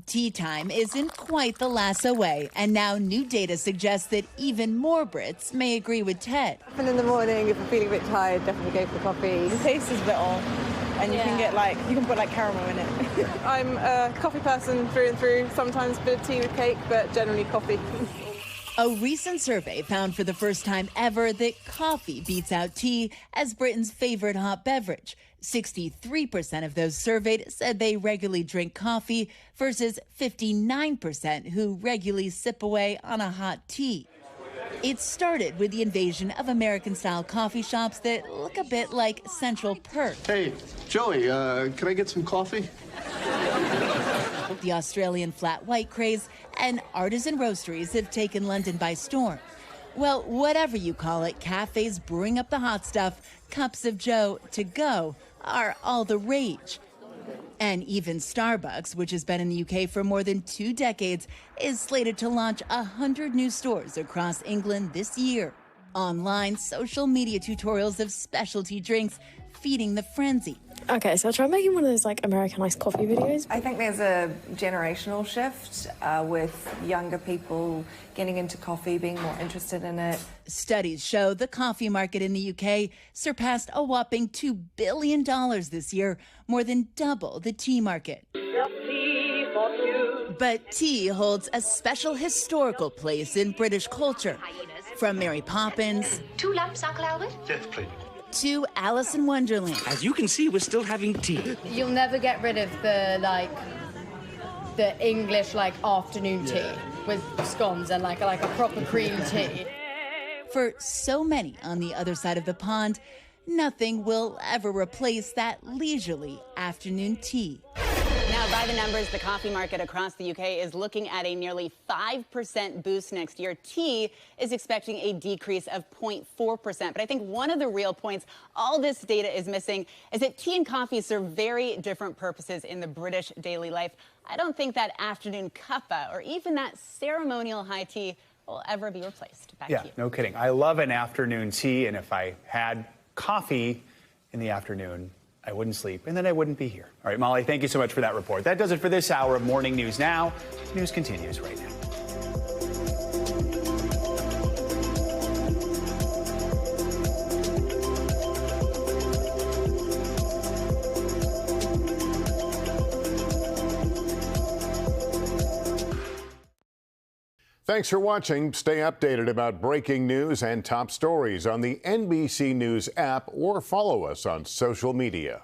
Tea time isn't quite the Lasso way, and now new data suggests that even more Brits may agree with Ted. Often in the morning, if I'm feeling a bit tired, definitely go for coffee. The taste is a bit off, and you can get you can put caramel in it. I'm a coffee person through and through, sometimes a bit of tea with cake, but generally coffee. A recent survey found for the first time ever that coffee beats out tea as Britain's favorite hot beverage. 63% of those surveyed said they regularly drink coffee versus 59% who regularly sip away on a hot tea. It started with the invasion of American-style coffee shops that look a bit like Central Perk. Hey, Joey, can I get some coffee? The Australian flat white craze and artisan roasteries have taken London by storm. Well, whatever you call it, cafes brewing up the hot stuff, cups of joe to go are all the rage. And even Starbucks, which has been in the UK for more than 2 decades, is slated to launch 100 new stores across England this year. Online social media tutorials of specialty drinks feeding the frenzy. Okay, so I tried making one of those Americanized coffee videos. I think there's a generational shift with younger people getting into coffee, being more interested in it. Studies show the coffee market in the UK surpassed a whopping $2 billion this year, more than double the tea market. But tea holds a special historical place in British culture. From Mary Poppins 2 lamps, Uncle Albert? Yes, please. To Alice in Wonderland. As you can see, we're still having tea. You'll never get rid of the English afternoon tea with scones and a proper cream tea. For so many on the other side of the pond, nothing will ever replace that leisurely afternoon tea. Now, by the numbers, the coffee market across the UK is looking at a nearly 5% boost next year. Tea is expecting a decrease of 0.4%. But I think one of the real points all this data is missing is that tea and coffee serve very different purposes in the British daily life. I don't think that afternoon cuppa or even that ceremonial high tea will ever be replaced. Back to you. No kidding. I love an afternoon tea, and if I had coffee in the afternoon, I wouldn't sleep, and then I wouldn't be here. All right, Molly, thank you so much for that report. That does it for this hour of Morning News Now. News continues right now. Thanks for watching. Stay updated about breaking news and top stories on the NBC News app or follow us on social media.